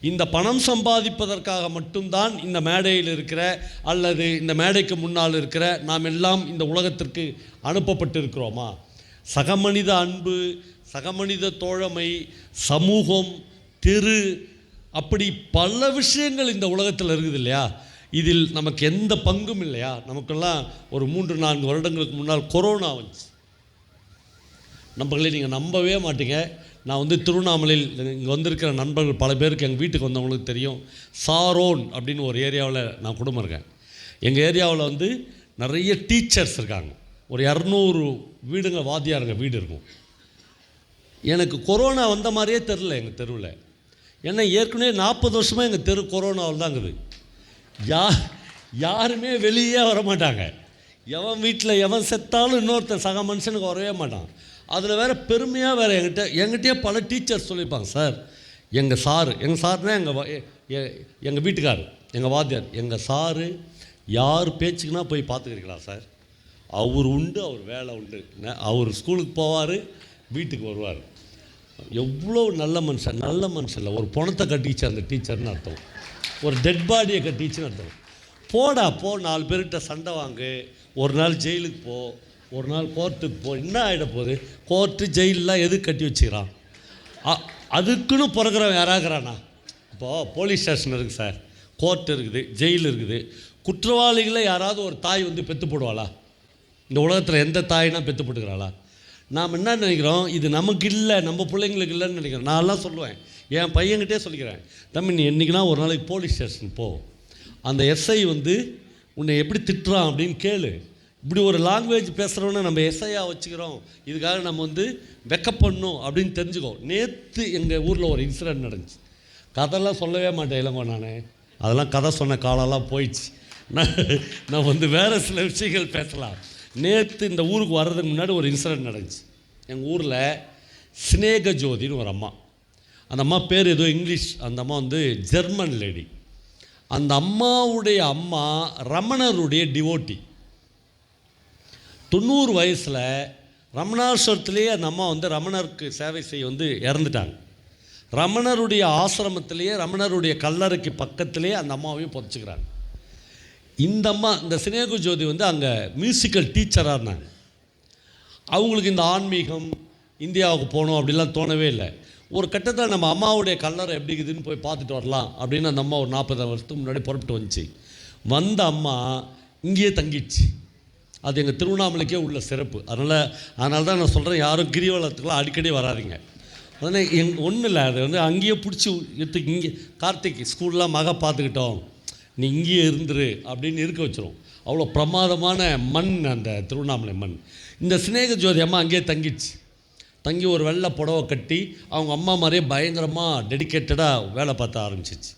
இந்த பணம் சம்பாதிப்பதற்காக மட்டும்தான் இந்த மேடையில் இருக்கிற அல்லது இந்த மேடைக்கு முன்னால் இருக்கிற நாம் எல்லாம் இந்த உலகத்திற்கு அனுப்பப்பட்டிருக்கிறோமா? சகமனித அன்பு, சகமனித தோழமை, சமூகம், தெரு, அப்படி பல விஷயங்கள் இந்த உலகத்தில் இருக்குது இல்லையா? இதில் நமக்கு எந்த பங்கும் இல்லையா? நமக்கெல்லாம் ஒரு 3-4 வருடங்களுக்கு முன்னால் கொரோனா வந்துச்சு. நண்பர்களே, நீங்கள் நம்பவே மாட்டீங்க. நான் திருவண்ணாமலையில் இங்கே வந்திருக்கிற நண்பர்கள் பல பேருக்கு எங்கள் வீட்டுக்கு வந்தவங்களுக்கு தெரியும். சாரோன் அப்படின்னு ஒரு ஏரியாவில் நான் குடும்பம் இருக்கேன். எங்கள் ஏரியாவில் நிறைய டீச்சர்ஸ் இருக்காங்க. ஒரு 200 வீடுங்க, வாத்தியாருங்க வீடு இருக்கும். எனக்கு கொரோனா வந்த மாதிரியே தெரில எங்கள் தெருவில். ஏன்னா ஏற்கனவே 40 வருஷமாக எங்கள் தெரு கொரோனாவில் தான் இருக்குது. யாருமே வெளியே வர மாட்டாங்க. எவன் வீட்டில் எவன் செத்தாலும் இன்னொருத்தன் சக மனுஷனுக்கு வரவே மாட்டான். அதில் வேறு பெருமையாக வேறு எங்கிட்டே பல டீச்சர்ஸ் சொல்லியிருப்பாங்க, சார் எங்கள் சார்னா எங்கள் வீட்டுக்கார், எங்கள் வாத்தியார், எங்கள் சாரு யார் பேச்சுக்குன்னா போய் பார்த்துக்கிறீங்களா சார்? அவர் உண்டு, அவர் வேலை உண்டு, அவர் ஸ்கூலுக்கு போவார், வீட்டுக்கு வருவார். எவ்வளோ நல்ல மனுஷன் இல்லை. ஒரு பணத்தை கட்டிச்சு அந்த டீச்சர்னு அர்த்தம், ஒரு டெட் பாடியை கட்டிச்சுன்னு அர்த்தம். போ 4 பேர்கிட்ட சண்டை வாங்கு, ஒரு நாள் ஜெயிலுக்கு போ, ஒரு நாள் கோர்ட்டுக்கு என்ன ஆகிட போகுது, கோர்ட்டு ஜெயிலெலாம் எதுக்கு கட்டி வச்சுக்கிறான்? அதுக்குன்னு பிறகுறவன் யாராகிறானா? இப்போது போலீஸ் ஸ்டேஷன் இருக்குது சார், கோர்ட் இருக்குது, ஜெயில் இருக்குது. குற்றவாளிகளை யாராவது ஒரு தாய் வந்து பெற்று போடுவாளா? இந்த உலகத்தில் எந்த தாயினா பெற்று போட்டுக்கிறாளா? நாம் என்ன நினைக்கிறோம், இது நமக்கு இல்லை, நம்ம பிள்ளைங்களுக்கு இல்லைன்னு நினைக்கிறோம். நான்லாம் சொல்லுவேன், என் பையன்கிட்டே சொல்லிக்கிறேன், தம்பி நீ என்றைக்குனா ஒரு நாளைக்கு போலீஸ் ஸ்டேஷன் போ, அந்த எஸ்ஐ வந்து உன்னை எப்படி திட்டுறான் அப்படின்னு கேளு. இப்படி ஒரு லாங்குவேஜ் பேசுகிறவனை நம்ம எஸ்ஐயாக வச்சுக்கிறோம், இதுக்காக நம்ம வந்து வெக்கப்படணும் அப்படின்னு தெரிஞ்சுக்கோ. நேற்று எங்கள் ஊரில் ஒரு இன்சிடென்ட் நடந்துச்சு. கதையெல்லாம் சொல்லவே மாட்டேன் இளங்கோ, நான் அதெல்லாம் கதை சொன்ன காலம்லாம் போயிடுச்சு. நான் வந்து வேறு சில விஷயங்கள் பேசலாம். நேற்று இந்த ஊருக்கு வர்றதுக்கு முன்னாடி ஒரு இன்சிடென்ட் நடந்துச்சு. எங்கள் ஊரில் ஸ்னேக ஜோதின்னு ஒரு அம்மா, அந்த அம்மா பேர் ஏதோ இங்கிலீஷ், அந்த அம்மா வந்து ஜெர்மன் லேடி. அந்த அம்மாவுடைய அம்மா ரமணருடைய டிவோட்டி. 90 வயசில் ரமணாஸ்வரத்திலேயே அந்த அம்மா வந்து ரமணருக்கு சேவை செய்ய வந்து இறந்துட்டாங்க. ரமணருடைய ஆசிரமத்திலேயே, ரமணருடைய கல்லறைக்கு பக்கத்திலேயே அந்த அம்மாவையும் புதைச்சிக்கிறாங்க. இந்த அம்மா, இந்த சினேக ஜோதி வந்து அங்கே மியூசிக்கல் டீச்சராக இருந்தாங்க. அவங்களுக்கு இந்த ஆன்மீகம், இந்தியாவுக்கு போகணும் அப்படிலாம் தோணவே இல்லை. ஒரு கட்டத்தில் நம்ம அம்மாவுடைய கல்லறை எப்படி இருக்குதுன்னு போய் பார்த்துட்டு வரலாம் அப்படின்னு அந்த அம்மா ஒரு 40 வருஷத்துக்கு முன்னாடி புறப்பட்டு வந்துச்சு. வந்த அம்மா இங்கேயே தங்கிடுச்சு. அது எங்கள் திருவண்ணாமலைக்கே உள்ள சிறப்பு. அதனால தான் நான் சொல்கிறேன், யாரும் கிரிவலத்துக்குலாம் அடிக்கடி வராதிங்க. அதனால் ஒன்றும் இல்லை, அது வந்து அங்கேயே பிடிச்சி எடுத்துக்கு. இங்கே கார்த்திக் ஸ்கூல்லாம் மக பார்த்துக்கிட்டோம், நீ இங்கேயே இருந்துரு அப்படின்னு இருக்க வச்சிரும். அவ்வளோ பிரமாதமான மண் அந்த திருவண்ணாமலை மண். இந்த சினேக ஜோதி அம்மா அங்கேயே தங்கிடுச்சு. தங்கி ஒரு வெள்ளை புடவை கட்டி அவங்க அம்மா மாதிரியே பயங்கரமாக டெடிக்கேட்டடாக வேலை பார்த்த ஆரம்பிச்சிச்சு.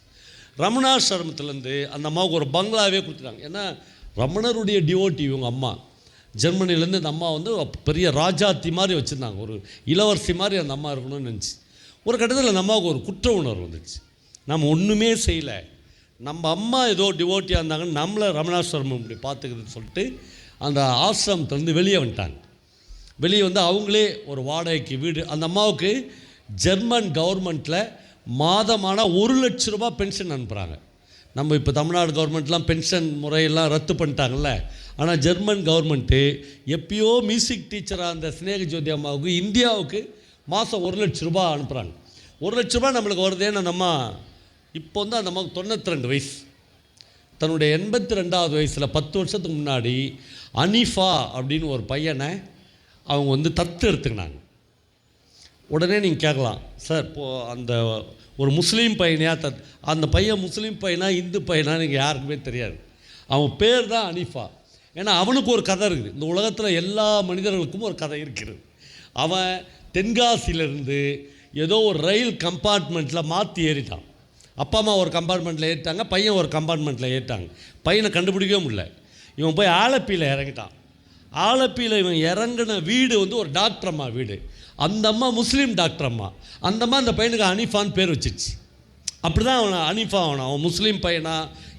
ரமணாசிரமத்துலேருந்து அந்த அம்மாவுக்கு ஒரு பங்களாவே கொடுத்துட்டாங்க. ஏன்னா ரமணருடைய டிவோட்டி இவங்க அம்மா. ஜெர்மனிலேருந்து இந்த அம்மா வந்து பெரிய ராஜாத்தி மாதிரி வச்சுருந்தாங்க, ஒரு இளவரசி மாதிரி அந்த அம்மா இருக்கணும்னு நினச்சி. ஒரு கட்டத்தில் அந்த அம்மாவுக்கு ஒரு குற்ற உணர்வு வந்துச்சு. நம்ம ஒன்றுமே செய்யலை, நம்ம அம்மா ஏதோ டிவோட்டியாக இருந்தாங்கன்னு நம்மளை ரமணாசிரமம் இப்படி பார்த்துக்குதுன்னு சொல்லிட்டு அந்த ஆசிரமத்துலேருந்து வெளியே வந்துட்டாங்க. வெளியே வந்து அவங்களே ஒரு வாடகைக்கு வீடு. அந்த அம்மாவுக்கு ஜெர்மன் கவர்மெண்ட்டில் மாதமான 1 லட்ச ரூபா பென்ஷன் அனுப்புகிறாங்க. நம்ம இப்போ தமிழ்நாடு கவர்மெண்ட்லாம் பென்ஷன் முறையெல்லாம் ரத்து பண்ணிட்டாங்கல்ல. ஆனால் ஜெர்மன் கவர்மெண்ட்டு எப்பயோ மியூசிக் டீச்சராக அந்த ஸ்னேக ஜோதி அம்மாவுக்கு இந்தியாவுக்கு மாதம் 1 லட்ச ரூபா அனுப்புகிறாங்க. 1 லட்ச ரூபா நம்மளுக்கு வருதேன்னு அந்த அம்மா இப்போ வந்து அந்த அம்மாவுக்கு 92 வயசு. தன்னுடைய 82வது வயசில் 10 வருஷத்துக்கு முன்னாடி அனிஃபா அப்படின்னு ஒரு பையனை அவங்க வந்து தத்து எடுத்துக்கினாங்க. உடனே நீங்கள் கேட்கலாம், சார் இப்போது அந்த ஒரு முஸ்லீம் பையனையாக அந்த பையன் முஸ்லீம் பையனா இந்து பையனா நீங்கள் யாருக்குமே தெரியாது. அவன் பேர் தான் அனிஃபா. ஏன்னா அவனுக்கு ஒரு கதை இருக்குது. இந்த உலகத்தில் எல்லா மனிதர்களுக்கும் ஒரு கதை இருக்கிறது. அவன் தென்காசியிலேருந்து ஏதோ ஒரு ரயில் கம்பார்ட்மெண்ட்டில் மாற்றி ஏறிட்டான். அப்பா அம்மா ஒரு கம்பார்ட்மெண்ட்டில் ஏறிட்டாங்க, பையன் ஒரு கம்பார்ட்மெண்ட்டில் ஏறிட்டாங்க. பையனை கண்டுபிடிக்கவே முடியல. இவன் போய் ஆலப்பியில் இறங்கிட்டான். ஆலப்பியில் இவன் இறங்கின வீடு வந்து ஒரு டாக்டர் அம்மா வீடு. அந்த அம்மா முஸ்லீம் டாக்டர் அம்மா. அந்த அம்மா அந்த பையனுக்கு அனிஃபான்னு பேர் வச்சிச்சு. அப்படி தான் அவனை அனிஃபா அவன் முஸ்லீம் பையனா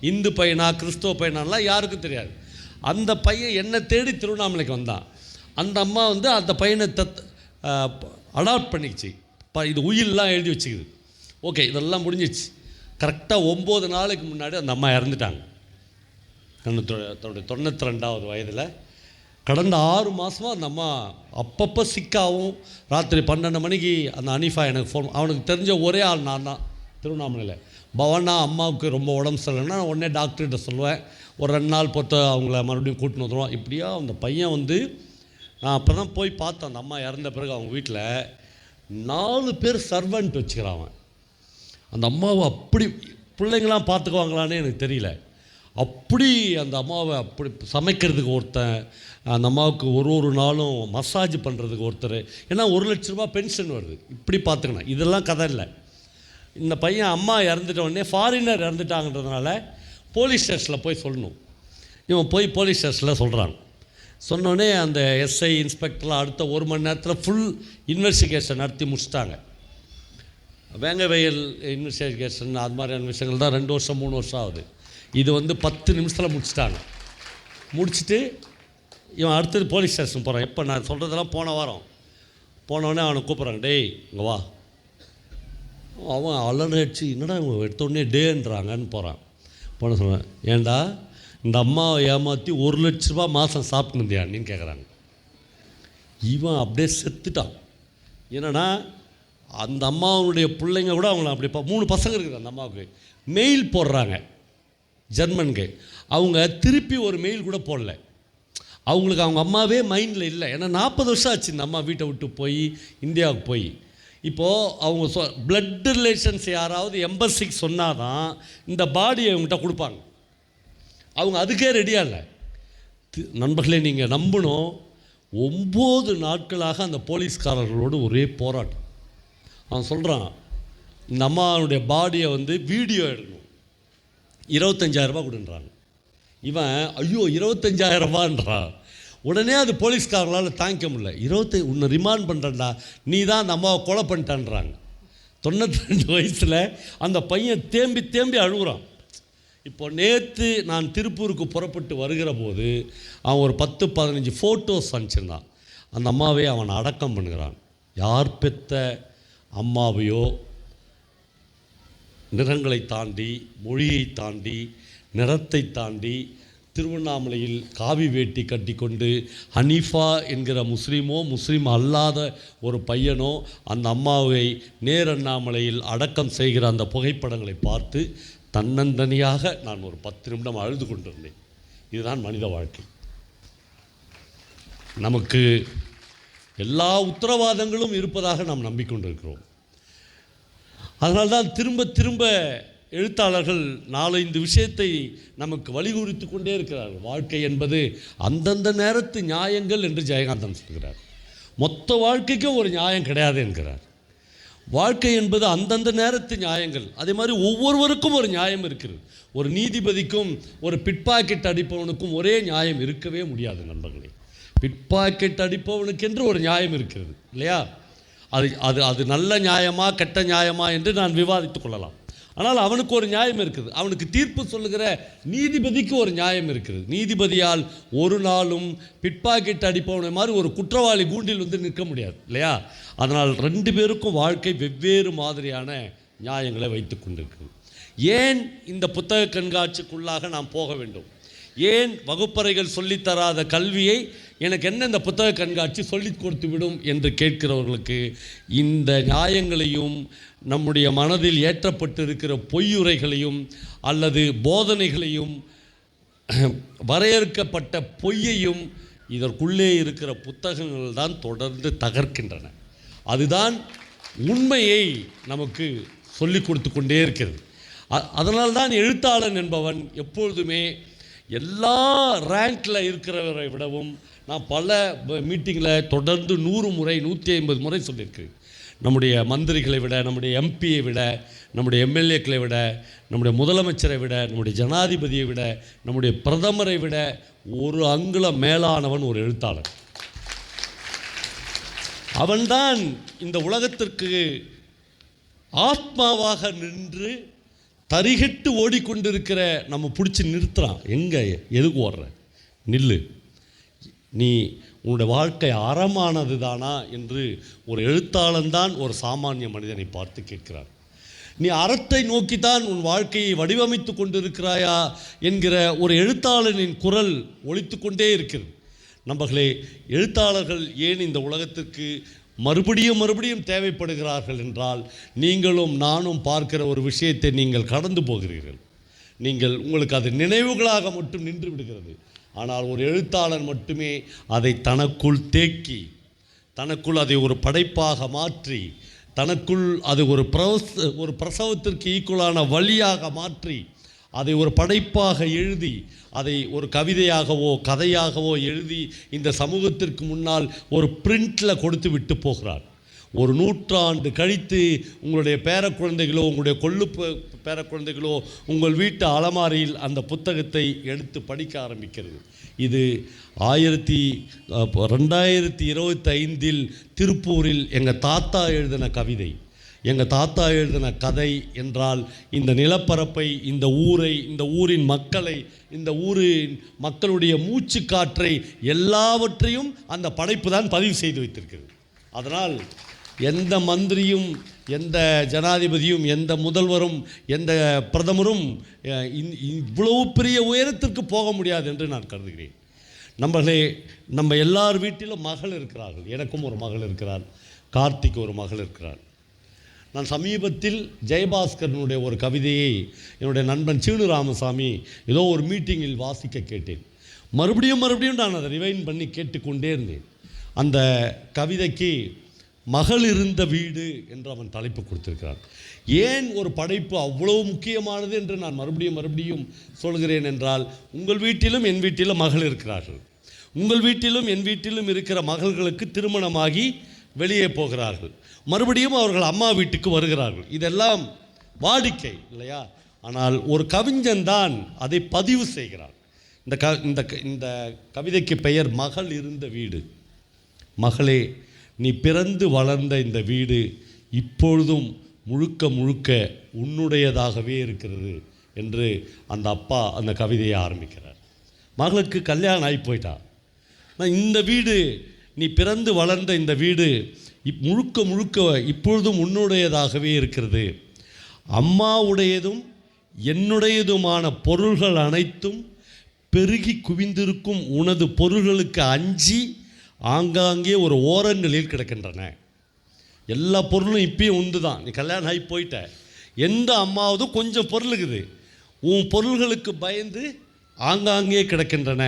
இந்து பையனா கிறிஸ்தவ பையனாலாம் யாருக்கும் தெரியாது. அந்த பையன் என்னை தேடி திருவண்ணாமலைக்கு வந்தான். அந்த அம்மா வந்து அந்த பையனை அடாப்ட் பண்ணிச்சு. இது உயிரெலாம் எழுதி வச்சுக்குது. ஓகே, இதெல்லாம் முடிஞ்சிச்சு. கரெக்டாக 9 நாளைக்கு முன்னாடி அந்த அம்மா இறந்துட்டாங்க. தன்னுடைய 92வது வயதில். கடந்த 6 மாதமாக அந்த அம்மா அப்பப்போ சிக்காகவும், ராத்திரி 12 மணிக்கு அந்த அனிஃபா எனக்கு ஃபோன். அவனுக்கு தெரிஞ்ச ஒரே ஆள் நான் தான் திருவண்ணாமலையில். பவனா அம்மாவுக்கு ரொம்ப உடம்பு சரியில்லைன்னா நான் உடனே டாக்டர்கிட்ட சொல்லுவேன். ஒரு 2 நாள் பொறுத்து அவங்கள மறுபடியும் கூட்டின்னு வந்துடுவோம். இப்படியா அந்த பையன் வந்து நான் அப்போ தான் போய் பார்த்தேன். அந்த அம்மா இறந்த பிறகு அவங்க வீட்டில் 4 பேர் சர்வெண்ட் வச்சுக்கிறான் அவன். அந்த அம்மாவை அப்படி பிள்ளைங்களாம் பார்த்துக்குவாங்களான்னு எனக்கு தெரியல. அப்படி அந்த அம்மாவை அப்படி சமைக்கிறதுக்கு ஒருத்தன், அந்த அம்மாவுக்கு ஒரு நாளும் மசாஜ் பண்ணுறதுக்கு ஒருத்தர். ஏன்னா 1 லட்ச ரூபா பென்ஷன் வருது. இப்படி பார்த்துக்கணும். இதெல்லாம் கதை இல்லை. இந்த பையன் அம்மா இறந்துட்ட உடனே ஃபாரினர் இறந்துட்டாங்கன்றதுனால போலீஸ் ஸ்டேஷனில் போய் சொல்லணும். இவன் போய் போலீஸ் ஸ்டேஷனில் சொல்கிறாங்க. சொன்னோடனே அந்த எஸ்ஐ இன்ஸ்பெக்டர்லாம் அடுத்த 1 மணி நேரத்தில் ஃபுல் இன்வெஸ்டிகேஷன் நடத்தி முடிச்சிட்டாங்க. வேங்கவயல் இன்வெஸ்டிகேஷன் அது மாதிரியான விஷயங்கள் தான் 2 வருஷம் 3 வருஷம் ஆகுது. இது வந்து 10 நிமிஷத்தில் முடிச்சிட்டாங்க. முடிச்சுட்டு இவன் அடுத்தது போலீஸ் ஸ்டேஷன் போகிறான். எப்போ நான் சொல்கிறதெல்லாம் போன வாரம். போனோடனே அவனை கூப்பிட்றாங்க, டேய் இங்கே வா. அவன் அலர்ச்சி, என்னடா இவங்க எடுத்தோடனே டேன்றாங்கன்னு போகிறான். போன சொல்லுவேன், ஏண்டா இந்த அம்மாவை ஏமாற்றி 1 லட்ச ரூபா மாதம் சாப்பிட்டுருந்தியா அப்படின்னு கேட்குறாங்க. இவன் அப்படியே செத்துட்டான். என்னன்னா அந்த அம்மாவுடைய பிள்ளைங்க கூட அவங்கள அப்படி 3 பசங்க இருக்குது அந்த அம்மாவுக்கு. மெயில் போடுறாங்க ஜெர்மனுக்கு. அவங்க திருப்பி ஒரு மெயில் கூட போடல. அவங்களுக்கு அவங்க அம்மாவே மைண்டில் இல்லை. ஏன்னா 40 வருஷம் ஆச்சு இந்த அம்மா வீட்டை விட்டு போய் இந்தியாவுக்கு போய். இப்போது அவங்க பிளட் ரிலேஷன்ஸ் யாராவது எம்பசிக்கு சொன்னால் தான் இந்த பாடியை அவங்ககிட்ட கொடுப்பாங்க. அவங்க அதுக்கே ரெடியாக இல்லை. நண்பர்களே, நீங்கள் நம்பணும், 9 நாட்களாக அந்த போலீஸ்காரர்களோடு ஒரே போராட்டம். அவன் சொல்கிறான், இந்த அம்மாவுடைய பாடியை வீடியோ எடுக்கணும், 25,000 ரூபா கொடுன்றாங்க. இவன் ஐயோ 25,000 ரூபான்றான். உடனே அது போலீஸ்காரங்களால் தாங்கிக்க முடியல. உன்னை ரிமாண்ட் பண்ணுறேன்டா, நீ தான் அந்த அம்மாவை கொலை பண்ணிட்டான்றாங்க. 92 வயசில் அந்த பையன் தேம்பி தேம்பி அழுகுறான். இப்போ நேற்று நான் திருப்பூருக்கு புறப்பட்டு வருகிற போது அவன் ஒரு 10-15 ஃபோட்டோஸ் அனுப்பிச்சிருந்தான். அந்த அம்மாவை அவன் அடக்கம் பண்ணுகிறான். யார் பெற்ற அம்மாவையோ நிறங்களை தாண்டி, மொழியை தாண்டி, நிறத்தை தாண்டி, திருவண்ணாமலையில் காவி வேட்டி கட்டி கொண்டு ஹனீஃபா என்கிற முஸ்லீம் அல்லாத ஒரு பையனோ அந்த அம்மாவை நேரண்ணாமலையில் அடக்கம் செய்கிற அந்த புகைப்படங்களை பார்த்து தன்னந்தனியாக நான் ஒரு 10 நிமிடம் அழுது கொண்டிருந்தேன். இதுதான் மனித வாழ்க்கை. நமக்கு எல்லா உத்தரவாதங்களும் இருப்பதாக நாம் நம்பிக்கொண்டிருக்கிறோம். அதனால்தான் திரும்ப திரும்ப எழுத்தாளர்கள் 4-5 விஷயத்தை நமக்கு வலியுறுத்தி கொண்டே இருக்கிறார்கள். வாழ்க்கை என்பது அந்தந்த நேரத்து நியாயங்கள் என்று ஜெயகாந்தன் சொல்கிறார். மொத்த வாழ்க்கைக்கும் ஒரு நியாயம் கிடையாது என்கிறார். வாழ்க்கை என்பது அந்தந்த நேரத்து நியாயங்கள். அதே மாதிரி ஒவ்வொருவருக்கும் ஒரு நியாயம் இருக்கிறது. ஒரு நீதிபதிக்கும் ஒரு பிட்பாக்கெட் அடிப்பவனுக்கும் ஒரே நியாயம் இருக்கவே முடியாது நண்பர்களே. பிட்பாக்கெட் அடிப்பவனுக்கு என்று ஒரு நியாயம் இருக்கிறது இல்லையா? அது அது அது நல்ல நியாயமா கெட்ட நியாயமா என்று நான் விவாதித்து கொள்ளலாம். ஆனால் அவனுக்கு ஒரு நியாயம் இருக்குது. அவனுக்கு தீர்ப்பு சொல்லுகிற நீதிபதிக்கு ஒரு நியாயம் இருக்கிறது. நீதிபதியால் ஒரு நாளும் பிட்பாக்கெட் அடிப்பவனை மாதிரி ஒரு குற்றவாளி கூண்டில் நிற்க முடியாது இல்லையா? அதனால் 2 பேருக்கும் வாழ்க்கை வெவ்வேறு மாதிரியான நியாயங்களை வைத்து கொண்டிருக்கிறது. ஏன் இந்த புத்தக கண்காட்சிக்குள்ளாக நாம் போக வேண்டும்? ஏன் வகுப்பறைகள் சொல்லித்தராத கல்வியை எனக்கு என்ன இந்த புத்தக கண்காட்சி சொல்லிக் கொடுத்து விடும் என்று கேட்கிறவர்களுக்கு இந்த நியாயங்களையும் நம்முடைய மனதில் ஏற்றப்பட்டு இருக்கிற பொய்யுரைகளையும் அல்லது போதனைகளையும் வரையறுக்கப்பட்ட பொய்யையும் இதற்குள்ளே இருக்கிற புத்தகங்கள் தான் தொடர்ந்து தகர்க்கின்றன. அதுதான் உண்மையை நமக்கு சொல்லிக் கொடுத்து கொண்டே இருக்கிறது. அதனால்தான் எழுத்தாளன் என்பவன் எப்பொழுதுமே எல்லா ரேங்கில் இருக்கிறவரை விடவும், நான் பல மீட்டிங்கில் தொடர்ந்து 100 முறை 150 முறை சொல்லியிருக்கேன், நம்முடைய மந்திரிகளை விட, நம்முடைய எம்பியை விட, நம்முடைய எம்எல்ஏக்களை விட, நம்முடைய முதலமைச்சரை விட, நம்முடைய ஜனாதிபதியை விட, நம்முடைய பிரதமரை விட ஒரு அங்குலம் மேலானவன் ஒரு எழுத்தாளர். அவன்தான் இந்த உலகத்திற்கு ஆத்மாவாக நின்று தரிகட்டு ஓடிக்கொண்டிருக்கிற நம்ம பிடிச்சி நிறுத்துறான். எங்கே எதுக்கு ஓடுற? நில்லு, நீ உன்னுடைய வாழ்க்கை அறமானது தானா என்று ஒரு எழுத்தாளன் தான் ஒரு சாமானிய மனிதனை பார்த்து கேட்கிறார். நீ அறத்தை நோக்கித்தான் உன் வாழ்க்கையை வடிவமைத்து கொண்டிருக்கிறாயா என்கிற ஒரு எழுத்தாளனின் குரல் ஒலித்து கொண்டே இருக்கிறது. நண்பர்களே, எழுத்தாளர்கள் ஏன் இந்த உலகத்திற்கு மறுபடியும் தேவைப்படுகிறார்கள் என்றால், நீங்களும் நானும் பார்க்கிற ஒரு விஷயத்தை நீங்கள் கடந்து போகிறீர்கள். உங்களுக்கு அது நினைவுகளாக மட்டும் நின்று விடுகிறது. ஆனால் ஒரு எழுத்தாளர் மட்டுமே அதை தனக்குள் தேக்கி, தனக்குள் அதை ஒரு படைப்பாக மாற்றி, தனக்குள் அது ஒரு பிரசவத்திற்கு ஈக்குவலான வழியாக மாற்றி, அதை ஒரு படைப்பாக எழுதி, அதை ஒரு கவிதையாகவோ கதையாகவோ எழுதி இந்த சமூகத்திற்கு முன்னால் ஒரு பிரிண்டில் கொடுத்து விட்டு போகிறார். ஒரு 100 ஆண்டு கழித்து உங்களுடைய பேரக்குழந்தைகளோ, உங்களுடைய பேரக்குழந்தைகளோ உங்கள் வீட்டு அலமாரியில் அந்த புத்தகத்தை எடுத்து படிக்க ஆரம்பிக்கிறது. இது 2025 திருப்பூரில் எங்கள் தாத்தா எழுதின கவிதை, எங்கள் தாத்தா எழுதின கதை என்றால், இந்த நிலப்பரப்பை, இந்த ஊரை, இந்த ஊரின் மக்களை, இந்த ஊரின் மக்களுடைய மூச்சு காற்றை எல்லாவற்றையும் அந்த படைப்பு தான் பதிவு செய்து வைத்திருக்கிறது. அதனால் எந்த மந்திரியும், எந்த ஜனாதிபதியும், எந்த முதல்வரும், எந்த பிரதமரும் இவ்வளவு பெரிய உயரத்திற்கு போக முடியாது என்று நான் கருதுகிறேன். நம்ம எல்லார் வீட்டிலும் மகள் இருக்கிறார்கள். எனக்கும் ஒரு மகள் இருக்கிறார், கார்த்திக் ஒரு மகள் இருக்கிறார். நான் சமீபத்தில் ஜெயபாஸ்கரனுடைய ஒரு கவிதையை என்னுடைய நண்பன் சீனு ராமசாமி ஏதோ ஒரு மீட்டிங்கில் வாசிக்க கேட்டேன். மறுபடியும் நான் அதை ரிவைன் பண்ணி கேட்டுக்கொண்டே இருந்தேன். அந்த கவிதைக்கு மகள் இருந்த வீடு என்று அவன் தலைப்பு கொடுத்திருக்கிறான். ஏன் ஒரு படைப்பு அவ்வளவு முக்கியமானது என்று நான் மறுபடியும் சொல்கிறேன் என்றால், உங்கள் வீட்டிலும் என் வீட்டிலும் மகள் இருக்கிறார்கள். உங்கள் வீட்டிலும் என் வீட்டிலும் இருக்கிற மகள்களுக்கு திருமணமாகி வெளியே போகிறார்கள், மறுபடியும் அவர்கள் அம்மா வீட்டுக்கு வருகிறார்கள். இதெல்லாம் வாடிக்கை இல்லையா? ஆனால் ஒரு கவிஞன் தான் அதை பதிவு செய்கிறான். இந்த கவிதைக்கு பெயர் மகள் இருந்த வீடு. மகளே, நீ பிறந்து வளர்ந்த இந்த வீடு இப்பொழுதும் முழுக்க உன்னுடையதாகவே இருக்கிறது என்று அந்த அப்பா அந்த கவிதையை ஆரம்பிக்கிறார். மகளுக்கு கல்யாணம் ஆகி போயிட்டா. இந்த வீடு, நீ பிறந்து வளர்ந்த இந்த வீடு முழுக்க இப்பொழுதும் உன்னுடையதாகவே இருக்கிறது. அம்மாவுடையதும் என்னுடையதுமான பொருள்கள் அனைத்தும் பெருகி குவிந்திருக்கும் உனது பொருள்களுக்கு அஞ்சி ஆங்காங்கே ஒரு ஓரங்களில் கிடக்கின்றன. எல்லா பொருளும் இப்பயும் உண்டு தான். நீ கல்யாணம் ஆகி போயிட்ட, எந்த அம்மாவது கொஞ்சம் பொருள் இருக்குது, உன் பொருள்களுக்கு பயந்து ஆங்காங்கே கிடக்கின்றன.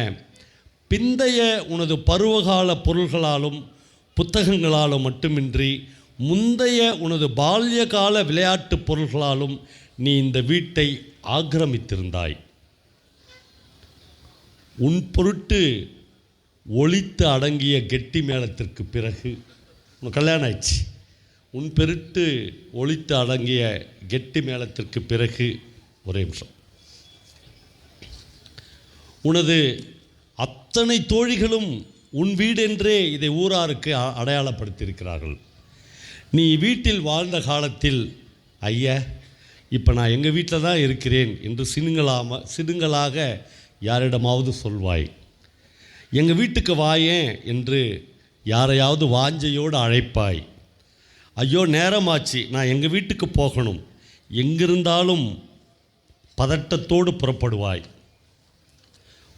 பிந்தைய உனது பருவகால பொருள்களாலும் புத்தகங்களாலும் மட்டுமின்றி முந்தைய உனது பால்யகால விளையாட்டு பொருள்களாலும் நீ இந்த வீட்டை ஆக்கிரமித்திருந்தாய். உன் பொருட்டு ஒளித்து அடங்கிய கெட்டி மேளத்திற்கு பிறகு உனக்கு கல்யாணம் ஆயிடுச்சு. உன் பொருட்டு ஒளித்து அடங்கிய கெட்டி மேளத்திற்கு பிறகு ஒரே நிமிஷம், உனது அத்தனை தோழிகளும் உன் வீடென்றே இதை ஊராருக்கு அடையாளப்படுத்தியிருக்கிறார்கள். நீ வீட்டில் வாழ்ந்த காலத்தில், ஐயா இப்போ நான் எங்கள் வீட்டில் தான் இருக்கிறேன் என்று சினுங்களாக யாரிடமாவது சொல்வாய். எங்கள் வீட்டுக்கு வாயேன் என்று யாரையாவது வாஞ்சையோடு அழைப்பாய். ஐயோ நேரமாச்சு, நான் எங்கள் வீட்டுக்கு போகணும், எங்கிருந்தாலும் பதட்டத்தோடு புறப்படுவாய்.